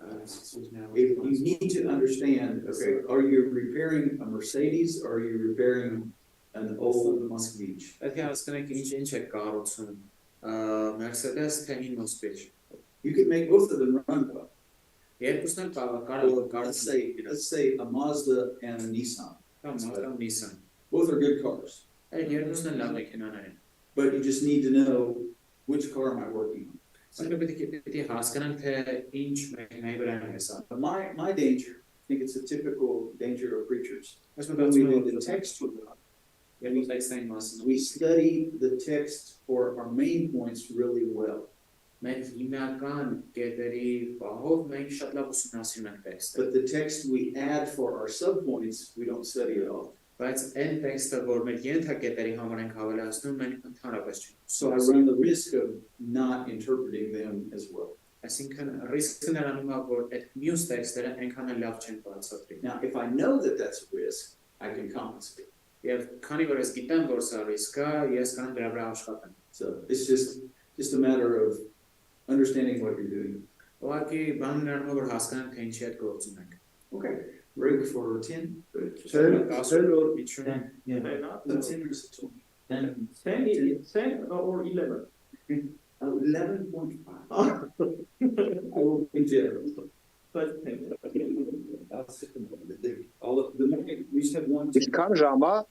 S1: If you need to understand, okay, are you repairing a Mercedes or are you repairing an old Moskvich?
S2: պետք է հասկանանք ինչ է կառուցում, Mercedes թե հին Moskvich։
S1: You can make both of them run well.
S2: Երկուսն էլ
S1: Well,
S2: կարող
S1: let's say a Mazda and a Nissan.
S2: կամ Nissan։
S1: Both are good cars,
S2: Երկուսն էլ լավ մեքենաներ են։
S1: but you just need to know which car am I working on.
S2: Սակայն պետք է հասկանանք, թե ինչ մեքենայի վրա եմ հեսա։
S1: But my danger, I think it's a typical danger of preachers.
S2: Ես
S1: When we do the
S2: մտածում
S1: text,
S2: եմ տեքստային մասին։
S1: we study the text for our main points really well.
S2: Մենք հիմնական կետերի բահով մենք շատ լավ ուսումնասիրում ենք տեքստը։
S1: But the text we add for our subpoints, we don't study at all.
S2: Բայց այն տեքստը, որ մեր ենթակետերի համար ենք հավելացնում, մենք ընդհանրապես չենք։
S1: So I run the risk of not interpreting them as well.
S2: Այսինքն ռիսկը նրանում է, որ այդ մյուս տեքստերը այնքան էլ լավ չեն բացատրի։
S1: Now, if I know that that's a risk, I can compensate.
S2: Եվ քանի որ ես գիտեմ, որ սա ռիսկ է, ես կարող եմ դրա վրա աշխատեմ։
S1: So it's just a matter of understanding what you're doing.
S2: Ուղղակի բանն նրանում է, որ հասկանանք, թե ինչի հետ գործում ենք։
S1: Okay, break for 10. Good.
S5: 10 or
S2: Իջում
S7: Then, yeah.
S1: 10 or 20.
S7: Then
S5: 10 or 11.
S1: 11.5. I will be generous.
S5: But
S1: All of the we just have one.
S3: Ինչքան ժամա